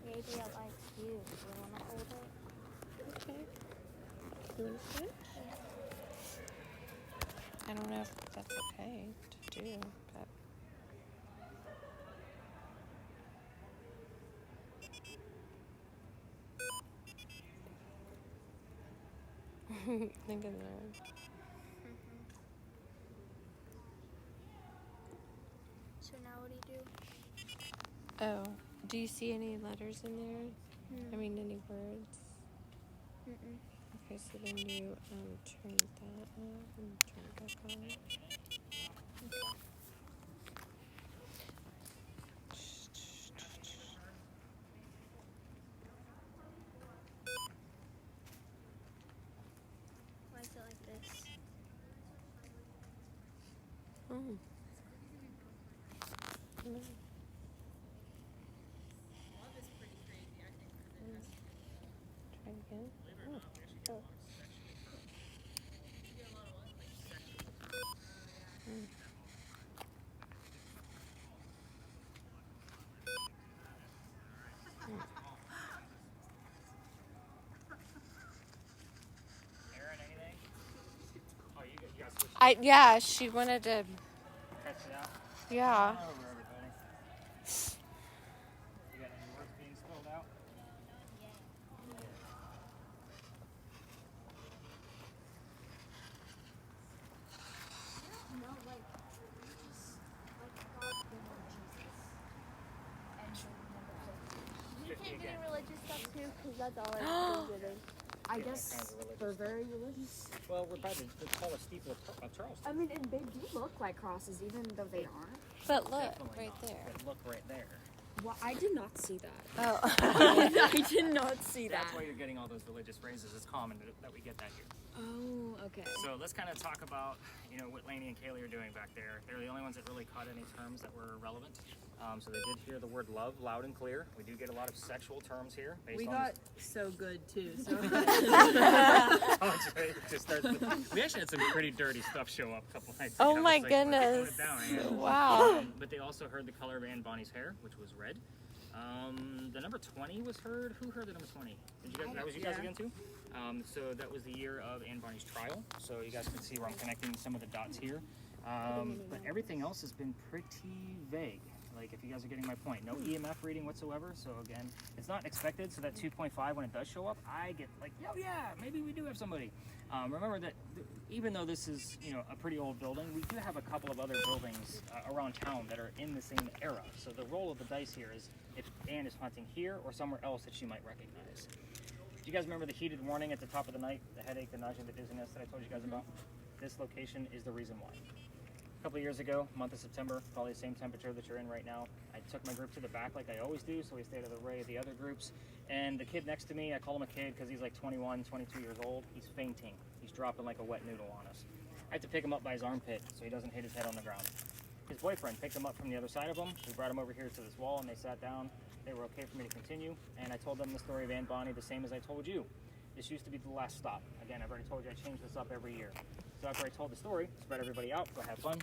B: Maybe it likes you. Do you want to hold it?
D: Okay. You want to switch? I don't know if that's okay to do, but. Look at that.
B: So now what do you do?
D: Oh, do you see any letters in there? I mean, any words?
B: Mm-mm.
D: Okay, so then you turn that off and turn it back on.
B: Why is it like this?
D: Oh. No. Try again. Oh.
A: Erin, anything? Oh, you got switched.
D: Yeah, she wanted to.
A: Catch it out.
D: Yeah.
A: Over everybody. You got any words being spelled out?
C: No, like, just, like, God, Jesus. And
B: You can't get in religious stuff too, because that's all I'm getting.
C: I guess they're very religious.
A: Well, we're by the tallest steeple of Charleston.
C: I mean, and they do look like crosses, even though they aren't.
D: But look,
A: Definitely
D: right
A: not,
D: there.
A: But look right there.
C: Well, I did not see that.
D: Oh.
C: I did not see that.
A: That's why you're getting all those religious phrases. It's common that we get that here.
C: Oh, okay.
A: So let's kind of talk about, what Laney and Kaylee are doing back there. They're the only ones that really caught any terms that were relevant. So they did hear the word love loud and clear. We do get a lot of sexual terms here.
E: We got so good too. So
A: we actually had some pretty dirty stuff show up a couple nights
D: Oh
A: ago.
D: my
A: It's like, let's tone
D: goodness.
A: it down, yeah.
D: Wow.
A: But they also heard the color of Anne Bonny's hair, which was red. The number 20 was heard. Who heard the number 20? Did you guys? That was you guys
E: Yeah.
A: again too. So that was the year of Anne Bonny's trial. So you guys can see where I'm connecting some of the dots here. But everything else has been pretty vague. Like, if you guys are getting my point, no EMF reading whatsoever. So again, it's not expected. So that 2.5, when it does show up, I get like, oh yeah, maybe we do have somebody. Remember that even though this is, a pretty old building, we do have a couple of other buildings around town that are in the same era. So the roll of the dice here is if Anne is hunting here or somewhere else that she might recognize. Do you guys remember the heated warning at the top of the night, the headache, the nausea, the dizziness that I told you guys about? This location is the reason why. A couple of years ago, month of September, probably the same temperature that you're in right now, I took my group to the back like I always do, so we stayed out of the way of the other groups. And the kid next to me, I call him a kid because he's like 21, 22 years old. He's fainting. He's dropping like a wet noodle on us. I had to pick him up by his armpit so he doesn't hit his head on the ground. His boyfriend picked him up from the other side of him. We brought him over here to this wall and they sat down. They were okay for me to continue. And I told them the story of Anne Bonny the same as I told you. This used to be the last stop. Again, I've already told you I change this up every year. So after I told the story, spread everybody out, go have fun.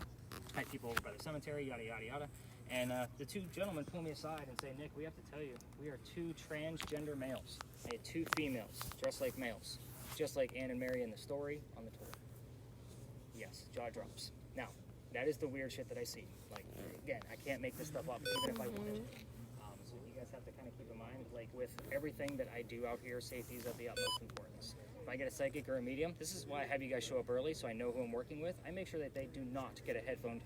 A: Had people over by the cemetery, yada, yada, yada. And the two gentlemen pull me aside and say, Nick, we have to tell you, we are two transgender males. I had two females, dressed like males. Just like Anne and Mary in the story on the tour. Yes, jaw drops. Now, that is the weird shit that I see. Like, again, I can't make this stuff up even if I wanted to. So you guys have to kind of keep in mind, like with everything that I do out here, safety is of the utmost importance. If I get a psychic or a medium, this is why I have you guys show up early so I know who I'm working with. I make sure that they do not get a headphone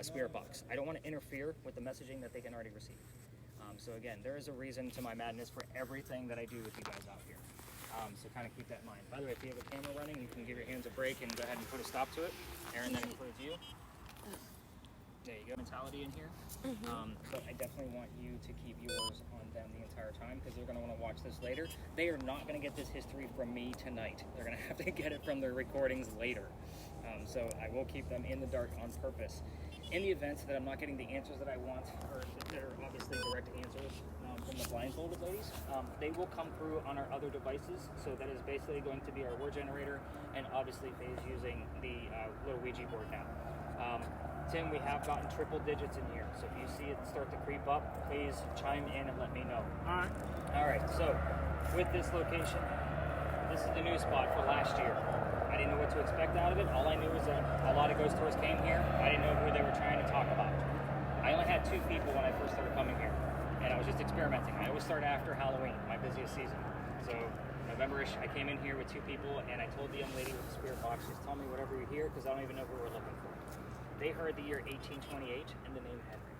A: spirit box. I don't want to interfere with the messaging that they can already receive. So again, there is a reason to my madness for everything that I do with you guys out here. So kind of keep that in mind. By the way, if you have a camera running, you can give your hands a break and go ahead and put a stop to it. Erin, that includes you. There you go. Mentality in here. So I definitely want you to keep yours on them the entire time because they're going to want to watch this later. They are not going to get this history from me tonight. They're going to have to get it from their recordings later. So I will keep them in the dark on purpose. In the event that I'm not getting the answers that I want, or that are obviously direct answers from the blindfolded ladies, they will come through on our other devices. So that is basically going to be our word generator, and obviously Faye's using the little Ouija board now. Tim, we have gotten triple digits in here, so if you see it start to creep up, please chime in and let me know. All right, so with this location, this is the new spot for last year. I didn't know what to expect out of it. All I knew was that a lot of ghost tours came here. I didn't know who they were trying to talk about. I only had 2 people when I first started coming here, and I was just experimenting. I always start after Halloween, my busiest season. So November-ish, I came in here with 2 people, and I told the young lady with the spirit box, just tell me whatever you hear, because I don't even know who we're looking for. They heard the year 1828 and the name Henry.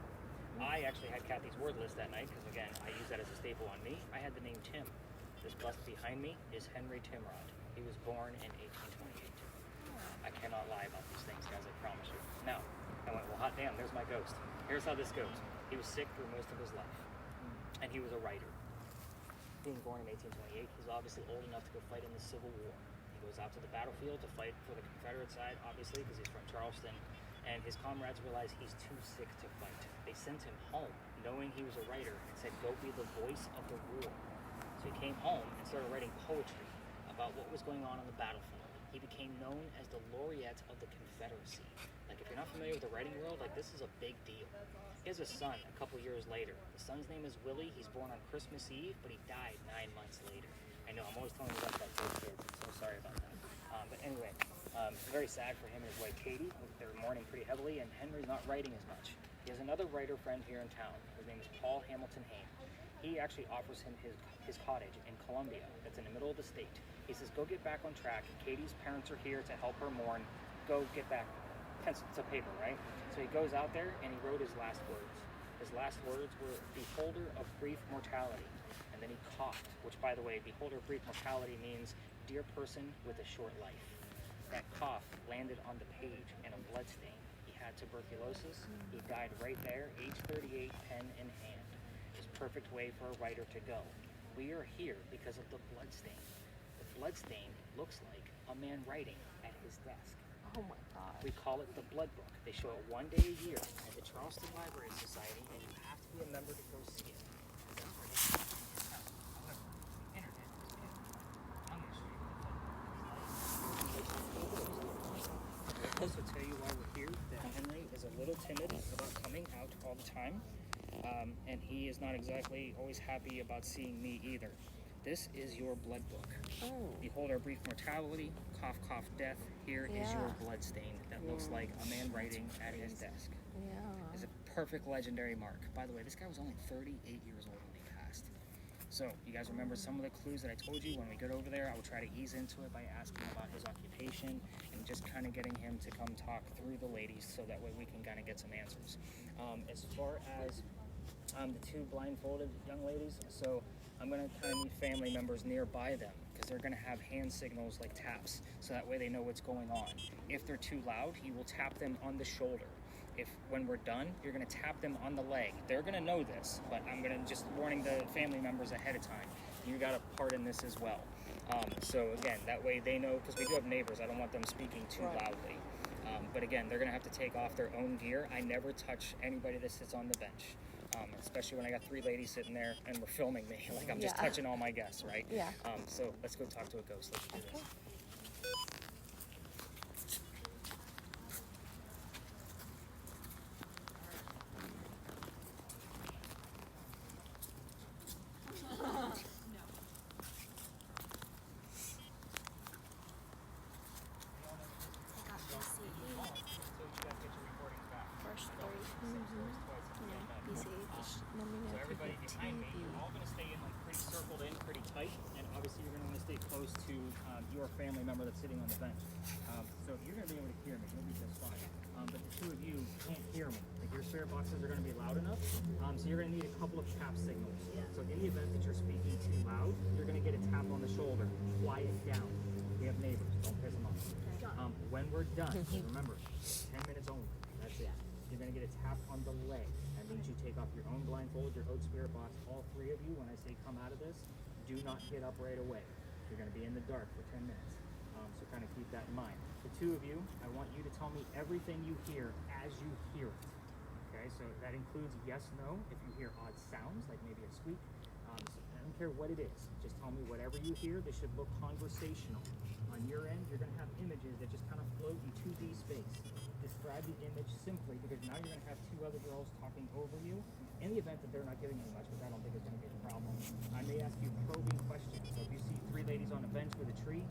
A: I actually had Kathy's word list that night, because again, I use that as a staple on me. I had the name Tim. This bust behind me is Henry Timrod. He was born in 1828. I cannot lie about these things, guys, I promise you. Now, I went, well, hot damn, there's my ghost. Here's how this goes. He was sick through most of his life, and he was a writer. Being born in 1828, he's obviously old enough to go fight in the Civil War. He goes out to the battlefield to fight for the Confederate side, obviously, because he's from Charleston, and his comrades realize he's too sick to fight. They sent him home, knowing he was a writer, and said, go be the voice of the war. So he came home and started writing poetry about what was going on the battlefield. He became known as the laureate of the Confederacy. Like, if you're not familiar with the writing world, like, this is a big deal. He has a son a couple years later. The son's name is Willie. He's born on Christmas Eve, but he died 9 months later. I know, I'm always telling you about those kids. I'm so sorry about that. But anyway, it's very sad for him and his wife Katie. They're mourning pretty heavily, and Henry's not writing as much. He has another writer friend here in town. His name is Paul Hamilton Hayne. He actually offers him his cottage in Columbia. That's in the middle of the state. He says, go get back on track. Katie's parents are here to help her mourn. Go get back pencil to paper, right? So he goes out there and he wrote his last words. His last words were, beholder of brief mortality. And then he coughed, which, by the way, beholder of brief mortality means dear person with a short life. That cough landed on the page in a blood stain. He had tuberculosis. He died right there, age 38, pen in hand. It's a perfect way for a writer to go. We are here because of the blood stain. The blood stain looks like a man writing at his desk.
D: Oh my god.
A: We call it the blood book. They show it 1 day a year at the Charleston Library Society, and you have to be a member to go see it. I'll also tell you while we're here that Henry is a little timid about coming out all the time, and he is not exactly always happy about seeing me either. This is your blood book.
D: Oh.
A: Behold our brief mortality, cough, cough, death. Here is your blood stain that looks like a man writing at his desk.
D: Yeah.
A: It's a perfect legendary mark. By the way, this guy was only 38 years old when he passed. So, you guys remember some of the clues that I told you? When we get over there, I will try to ease into it by asking about his occupation and just kind of getting him to come talk through the ladies so that way we can kind of get some answers. As far as the 2 blindfolded young ladies, so I'm going to kind of need family members nearby them because they're going to have hand signals like taps, so that way they know what's going on. If they're too loud, he will tap them on the shoulder. If when we're done, you're going to tap them on the leg. They're going to know this, but I'm going to just warning the family members ahead of time. You got a part in this as well. So again, that way they know, because we do have neighbors. I don't want them speaking too loudly. But again, they're going to have to take off their own gear. I never touch anybody that sits on the bench. Especially when I got 3 ladies sitting there and we're filming me. Like, I'm just touching all my guests, right?
D: Yeah.
A: So let's go talk to a ghost. Let's do this.
B: First 3.
A: So everybody behind me, you're all going to stay in, like, pretty circled in, pretty tight, and obviously you're going to want to stay close to your family member that's sitting on the bench. So you're going to be able to hear me. You'll be just fine. But the 2 of you can't hear me. Like, your spirit boxes are going to be loud enough, so you're going to need a couple of tap signals. So in the event that you're speaking too loud, you're going to get a tap on the shoulder. Quiet down. We have neighbors. Don't piss them off. When we're done, remember, 10 minutes only. That's it. You're going to get a tap on the leg. That means you take off your own blindfold, your own spirit box. All 3 of you, when I say come out of this, do not get up right away. You're going to be in the dark for 10 minutes. So kind of keep that in mind. The two of you, I want you to tell me everything you hear as you hear it. Okay, so that includes yes, no. If you hear odd sounds, like maybe a squeak, so I don't care what it is. Just tell me whatever you hear. They should look conversational. On your end, you're going to have images that just kind of float in 2D space. Describe the image simply, because now you're going to have two other girls talking over you. In the event that they're not giving you much, which I don't think is going to be a problem, I may ask you probing questions. So if you see three ladies on a bench with a tree,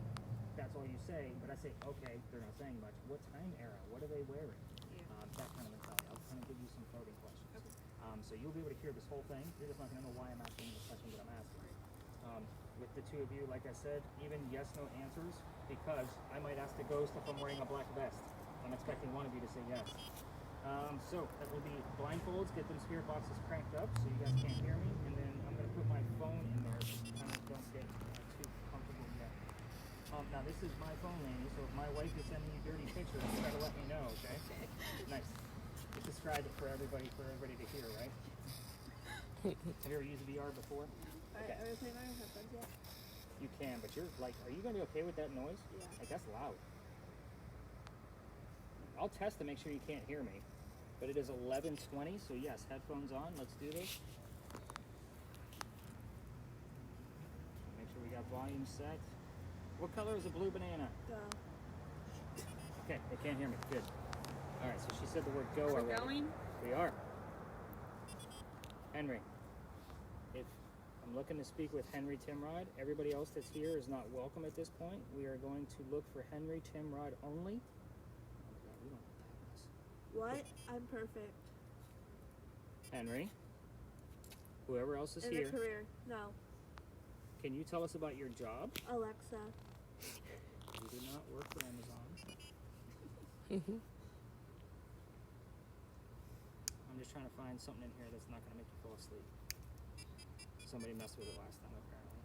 A: that's all you say. But I say, okay, they're not saying much. What time era? What are they wearing? That kind of mentality. I'll kind of give you some probing questions. Okay. So you'll be able to hear this whole thing. You're just not going to know why I'm asking the questions that I'm asking. With the two of you, like I said, even yes, no answers, because I might ask the ghost if I'm wearing a black vest. I'm expecting one of you to say yes. So that will be blindfolds, get them spirit boxes cranked up so you guys can't hear me, and then I'm going to put my phone in there so you kind of don't get too comfortable yet. Now this is my phone, Laney, so if my wife is sending you dirty pictures, you gotta let me know, okay? Nice. Just describe it for everybody to hear, right? Have you ever used VR before? Okay.
B: I was playing my headphones, yeah.
A: You can, but you're like, are you gonna be okay with that noise?
B: Yeah.
A: Like, that's loud. I'll test to make sure you can't hear me. But it is 11:20, so yes, headphones on. Let's do this. Make sure we got volume set. What color is a blue banana?
B: Go.
A: Okay, they can't hear me. Good. All right, so she said the word go
D: We're
A: already.
D: going?
A: We are. Henry, if I'm looking to speak with Henry Timrod, everybody else that's here is not welcome at this point. We are going to look for Henry Timrod only. Oh my God, we don't have this.
B: What? I'm perfect.
A: Henry, whoever else is
B: In
A: here,
B: a career. No.
A: can you tell us about your job?
B: Alexa.
A: You do not work for Amazon. I'm just trying to find something in here that's not going to make you fall asleep. Somebody messed with it last time, apparently.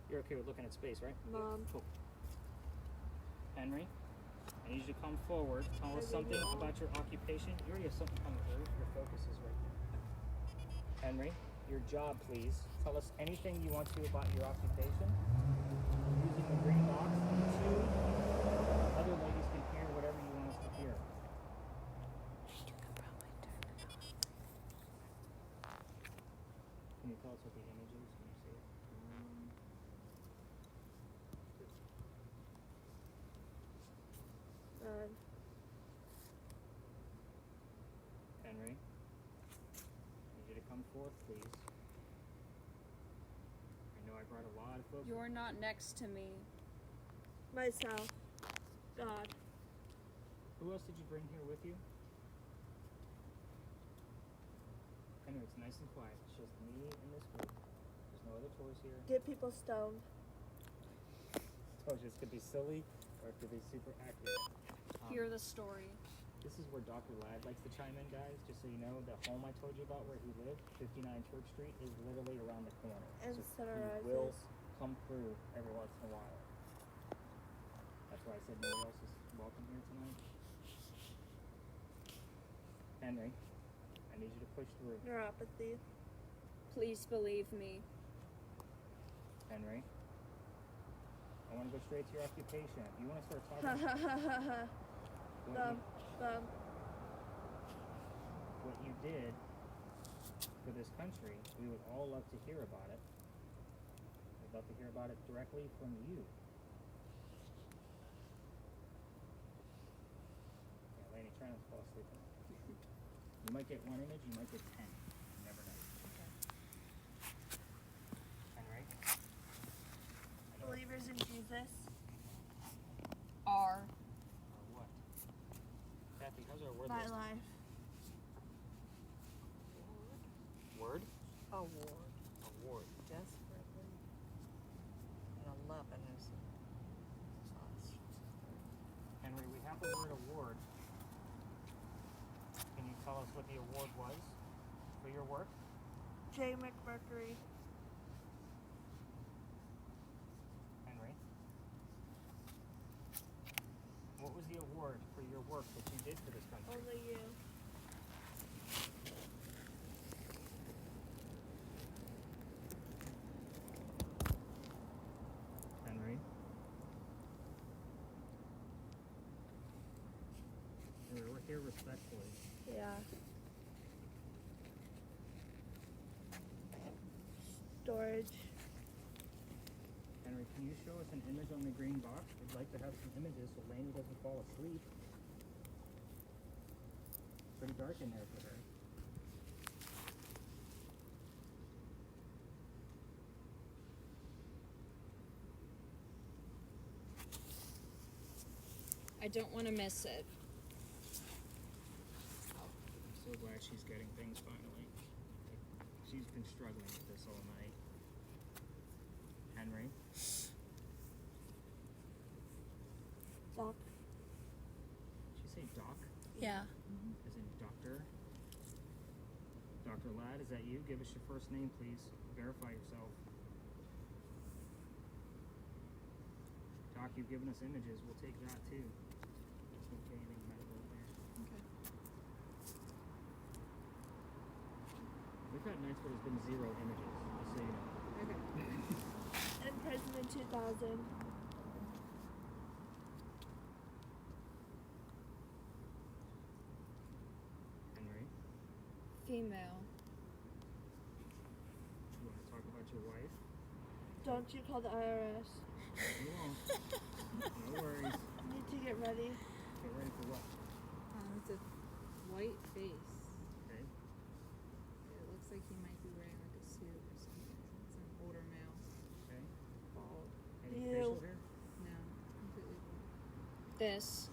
A: You're okay with looking at space, right?
B: Mom.
A: Cool. Henry, I need you to come forward. Tell us something about your occupation. You already have something coming through. Your focus is right there. Henry, your job, please. Tell us anything you want to about your occupation. Using the green box, two other ladies can hear whatever you want us to hear. Can you tell us what the image is? Can you see it? Henry, I need you to come forth, please. I know I brought a lot of folks.
D: You're not next to me.
B: Myself. God.
A: Who else did you bring here with you? Henry, it's nice and quiet. It's just me and this group. There's no other toys here.
B: Get people stoned.
A: I told you this could be silly or it could be super accurate.
D: Hear the story.
A: This is where Dr. Ladd likes to chime in, guys. Just so you know, the home I told you about where he lived, 59 Church Street, is literally around the corner.
B: And
A: so
B: sunrises.
A: he will come through every once in a while. That's why I said nobody else is welcome here tonight. Henry, I need you to push through.
B: Neuropathy.
D: Please believe me.
A: Henry, I want to go straight to your occupation. If you want to start
B: Ha
A: talking,
B: ha ha ha ha.
A: what you did for this country, we would all love to hear about it. We'd love to hear about it directly from you. Yeah, Laney, try not to fall asleep. You might get one image, you might get 10. You never know. Henry? I know
B: Believers in Jesus.
D: R.
A: or what? Kathy, how's our word
B: My
A: list?
B: life.
A: Word?
H: Award.
A: Award.
H: Desperately. And 11 is us.
A: Henry, we have the word award. Can you tell us what the award was for your work?
B: J. McMurtry.
A: Henry? What was the award for your work that you did for this country?
B: Only you.
A: Henry? respectfully.
B: Yeah. Storage.
A: Henry, can you show us an image on the green box? We'd like to have some images so Laney doesn't fall asleep. Pretty dark in there for her.
C: I don't want to miss it.
A: I'm so glad she's getting things finally. She's been struggling with this all night. Henry,
B: Doc.
A: did she say doc?
B: Yeah.
A: As in doctor? Dr. Ladd, is that you? Give us your first name, please. Verify yourself. Doc, you've given us images. We'll take that too. Don't get anything medical in there.
C: Okay.
A: We've had nights where there's been 0 images, just so you know.
C: Okay.
B: In prison in 2000.
A: Henry,
C: Female.
A: you want to talk about your wife?
B: Don't you call the IRS.
A: You won't. No worries.
B: Need to get ready.
A: Get ready for what?
I: It's a white face.
A: Okay.
I: It looks like he might be wearing like a suit or something. It's an older male.
A: Okay.
I: Bald.
A: Any
B: Ew.
A: facial hair?
I: No, completely bald.
C: This.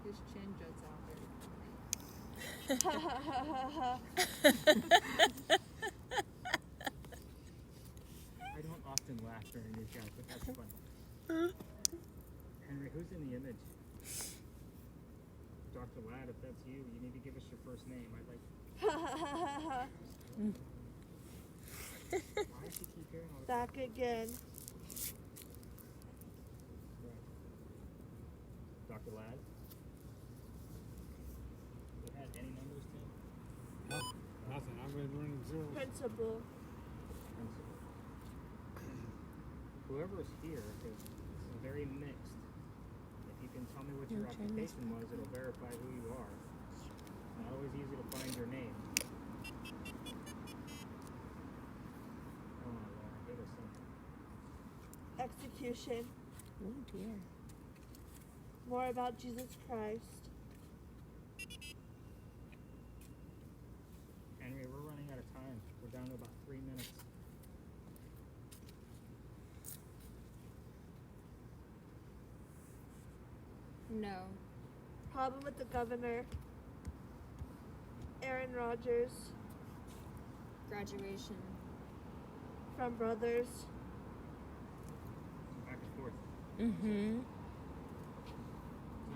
I: His chin juts out very funny.
A: I don't often laugh during these guys, but that's funny. Henry, who's in the image? Dr. Ladd, if that's you, you need to give us your first name. I'd like. Why does she keep hearing all this?
B: Back again.
A: Right. Dr. Ladd? You had any numbers, Tim?
F: No, nothing. I've been running zeros.
B: Principal.
A: Principal. Whoever's here, because this is very mixed. If you can tell me what your occupation was, it'll verify who you are. It's not always easy to find your name. Come on, Laura, give us something.
B: Execution.
D: Oh dear.
B: More about Jesus Christ.
A: Henry, we're running out of time. We're down to about 3 minutes.
C: No.
B: Problem with the governor. Aaron Rodgers.
C: Graduation.
B: From Brothers.
A: Back and forth.
D: Mm-hmm.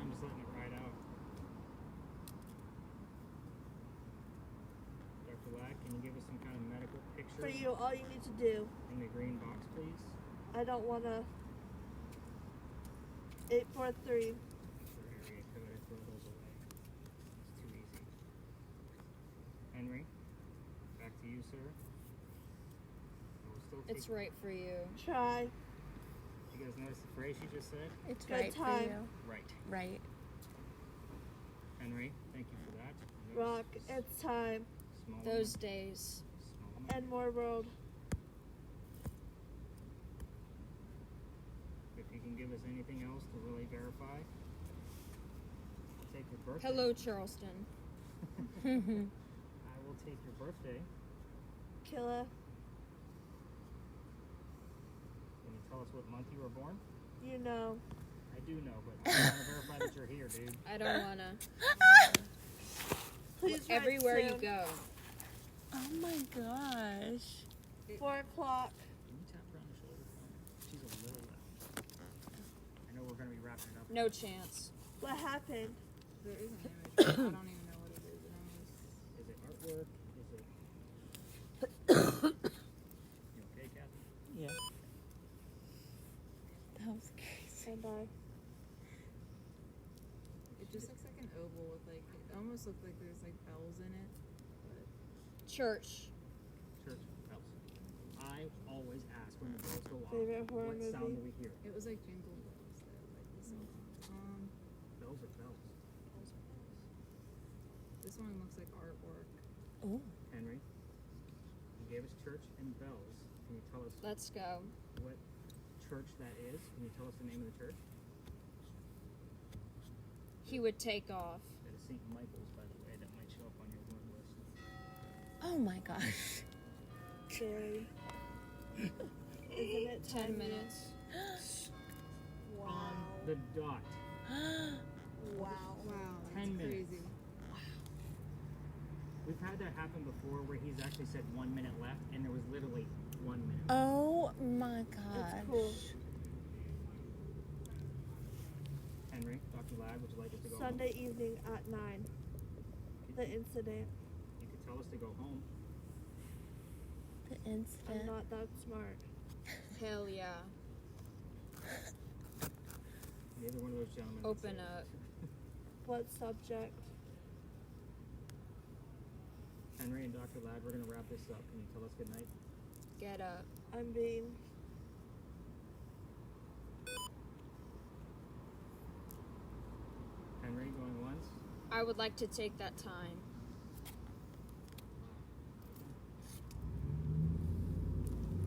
A: I'm just letting it ride out. Dr. Ladd, can you give us some kind of medical picture
B: For you, all you need to do.
A: in the green box, please?
B: I don't want to. 843.
A: Make sure area code, I throw those away. It's too easy. Henry, back to you, sir. We'll still take.
C: It's right for you.
B: Try.
A: You guys notice the phrase she just said?
D: It's
B: Good
D: right
B: time.
D: for you.
A: Right.
D: Right.
A: Henry, thank you for that.
B: Rock. It's time.
A: Small
C: Those
A: amount.
C: days.
A: Small amount.
B: And more world.
A: If you can give us anything else to really verify, I'll take your birthday.
C: Hello, Charleston.
A: I will take your birthday.
B: Killa.
A: Can you tell us what month you were born?
B: You know.
A: I do know, but I want to verify that you're here, dude.
C: I don't wanna.
B: Please write
C: Everywhere you
B: soon.
C: go.
D: Oh my gosh.
B: 4 o'clock.
A: Can you tap her on the shoulder for me? She's a little loud. I know we're going to be wrapping it up.
C: No chance.
B: What happened?
I: There is an image. I don't even know what it is. It almost.
A: Is it artwork? Is it... You okay, Kathy?
D: Yeah. That was crazy.
B: And
I: It just looks like an oval with like. It almost looks like there's like bells in it. But
C: Church.
A: Church bells. I always ask when the bells go off,
B: Favorite horror
A: what sound
B: movie?
A: do we hear?
I: it was like jingle bells though. Like this.
A: Bells are bells.
I: This one looks like artwork.
A: Henry, you gave us church and bells. Can you tell us
D: Let's go.
A: what church that is? Can you tell us the name of the church?
D: He would take off.
A: That is St. Michael's, by the way. That might show up on your word list.
B: Oh my gosh.
C: Scary.
B: Isn't it
D: 10 minutes.
C: Wow.
A: On the dot.
C: Wow.
I: Wow,
A: 10
I: that's
A: minutes.
I: crazy.
A: We've had that happen before where he's actually said 1 minute left and there was literally 1 minute.
B: Oh my gosh.
C: That's cool.
A: Henry, Dr. Ladd, would you like us to go
J: Sunday evening at 9. The incident.
A: home? You could tell us to go home.
B: The
J: I'm
B: incident.
J: not that smart.
D: Hell yeah.
A: Neither one of those gentlemen. would
D: Open
A: say it.
D: up.
J: What subject?
A: Henry and Dr. Ladd, we're going to wrap this up. Can you tell us good night?
D: Get up.
J: I'm being.
A: Henry, going once.
D: I would like to take that time.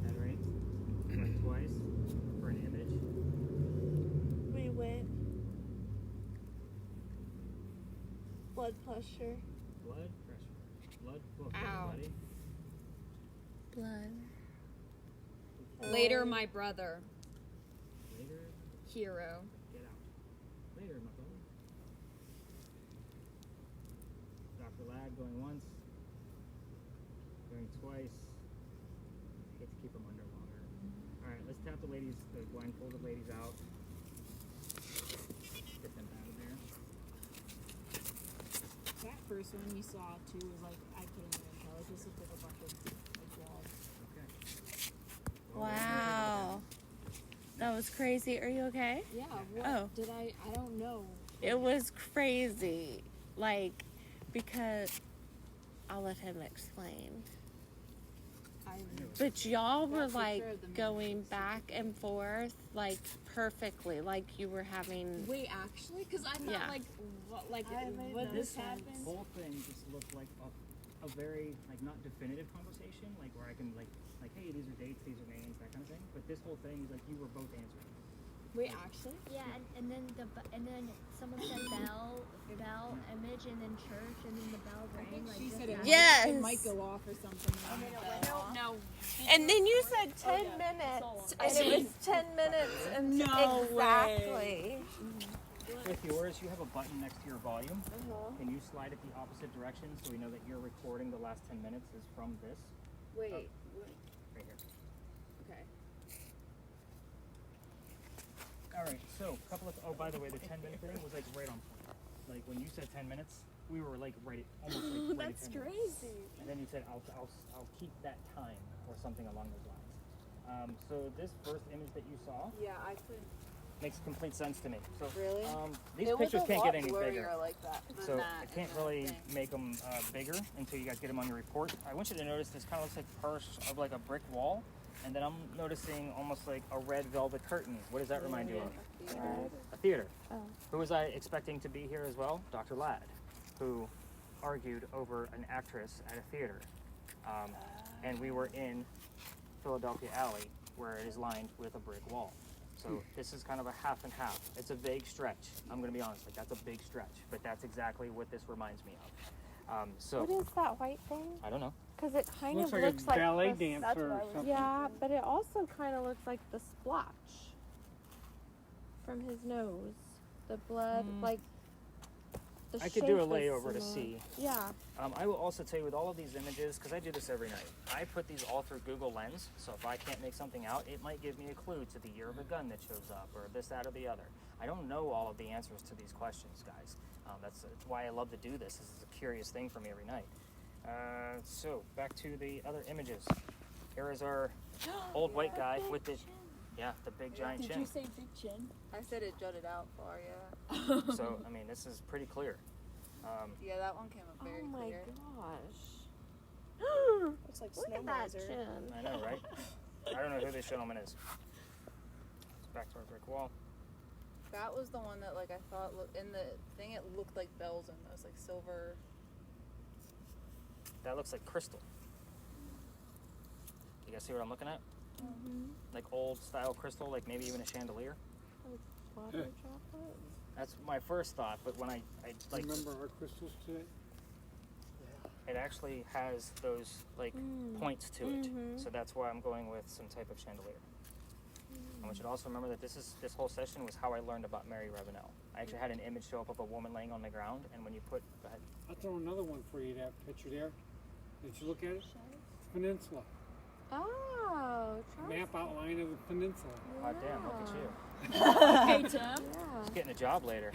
A: Henry, going twice for an image.
J: We went. Blood pressure.
A: Blood pressure. Blood book,
D: Ow.
A: everybody.
B: Blood.
D: Later, my brother.
A: Later,
D: Hero.
A: get out. Later, my brother. Dr. Ladd going once. Going twice. I hate to keep them under longer. Alright, let's tap the ladies, the blindfolded ladies out. Get them out of there.
C: That first one you saw too was like I couldn't even tell. It just looked like a bunch of like walls.
A: Okay.
B: Wow. That was crazy. Are you okay?
C: Yeah. What
B: Oh.
C: did I don't know.
B: It was crazy. Like, because I'll let him explain. But y'all were
C: That picture
B: like
C: of the man
B: going
C: was
B: back and forth like perfectly. Like you were having.
C: Wait, actually, because I thought
B: Yeah.
C: like what
J: I made
C: when
J: no
C: this
J: sense.
C: happened.
A: whole thing just looked like a very like not definitive conversation, like where I can like hey, these are dates, these are names, that kind of thing. But this whole thing is like you were both answering.
C: Wait, actually.
K: Yeah, and then someone said bell image, and then church, and then the bell rang. Like
C: She
K: just
C: said it,
K: that.
B: Yes.
C: it might go off or something.
K: And then it went off.
D: No.
B: And then you said 10 minutes, and it was 10 minutes, and exactly.
A: With yours, you have a button next to your volume. Can you slide it the opposite direction so we know that you're recording the last 10 minutes is from this?
C: Wait.
A: Right here.
C: Okay.
A: Alright, so oh, by the way, the 10-minute thing was like right on point. Like when you said 10 minutes, we were like almost like right
C: That's
A: at 10 minutes.
C: crazy.
A: And then you said, I'll keep that time or something along those lines. So this first image that you saw
C: Yeah, I could.
A: makes complete sense to me. So
C: Really?
A: these pictures can't get any bigger.
C: Like that.
A: So I can't really make them bigger until you guys get them on your report. I want you to notice this kind of looks like part of like a brick wall. And then I'm noticing almost like a red velvet curtain. What does that remind you of? A theater.
B: Oh.
A: Who was I expecting to be here as well? Dr. Ladd, who argued over an actress at a theater. And we were in Philadelphia Alley, where it is lined with a brick wall. So this is kind of a half and half. It's a vague stretch. I'm going to be honest, like that's a big stretch, but that's exactly what this reminds me of. So
B: What is that white thing?
A: I don't know.
B: Because it kind
F: Looks
B: of
F: like
B: looks
F: a
B: like
F: ballet
B: the,
F: dancer or something.
B: Yeah, but it also kind of looks like the splotch from his nose. The blood, like the
A: I could
B: shape
A: do a
B: is
A: layover to
B: similar.
A: see.
B: Yeah.
A: I will also tell you with all of these images, because I do this every night, I put these all through Google Lens, so if I can't make something out, it might give me a clue to the year of a gun that shows up, or this, that, or the other. I don't know all of the answers to these questions, guys. That's why I love to do this. This is a curious thing for me every night. So, back to the other images. Here is our old white guy with the big giant
C: Did
A: chin.
C: you say big chin?
H: I said it jutted out far, yeah.
A: So, I mean, this is pretty clear.
H: Yeah, that one came up very
B: Oh my
H: clear.
B: gosh.
J: It's like
B: Look
J: snow
B: at that
J: miser.
B: chin.
A: I know, right? I don't know who this gentleman is. It's back to our brick wall.
H: That was the one that like I thought in the thing it looked like bells in those like silver
A: that looks like crystal. You guys see what I'm looking at? Like old style crystal, like maybe even a chandelier.
D: Water chocolate.
A: That's my first thought, but when I like,
F: Remember our crystals today?
A: it actually has those like points to it. So that's why I'm going with some type of chandelier. I want you to also remember that this whole session was how I learned about Mary Ravenel. I actually had an image show up of a woman laying on the ground, and when you put, go ahead.
F: I'll throw another one for you, that picture there. Did you look at it? Peninsula.
D: Oh,
F: Map outline of the peninsula.
A: Oh damn, look at you.
C: Hey, Tim.
D: Yeah.
A: Just getting a job later.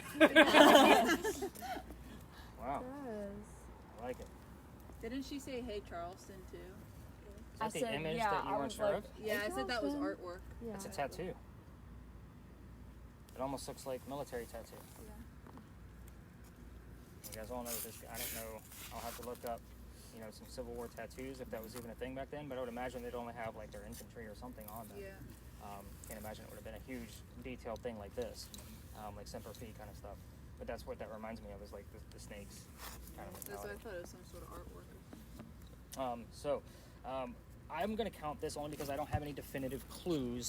A: Wow, I like it.
H: Didn't she say, hey, Charleston, too?
A: Is that the image that you weren't sure of?
H: Yeah, I said that was artwork.
D: Yeah.
A: It's a tattoo. It almost looks like military tattoo. You guys all know this. I don't know. I'll have to look up, you know, some Civil War tattoos if that was even a thing back then. But I would imagine they'd only have like their infantry or something on them.
H: Yeah.
A: Can't imagine it would have been a huge detailed thing like this, like Semper Fi kind of stuff. But that's what that reminds me of, is like the snakes kind of
H: That's why I
A: mentality.
H: thought it was some sort of artwork or something.
A: I'm going to count this only because I don't have any definitive clues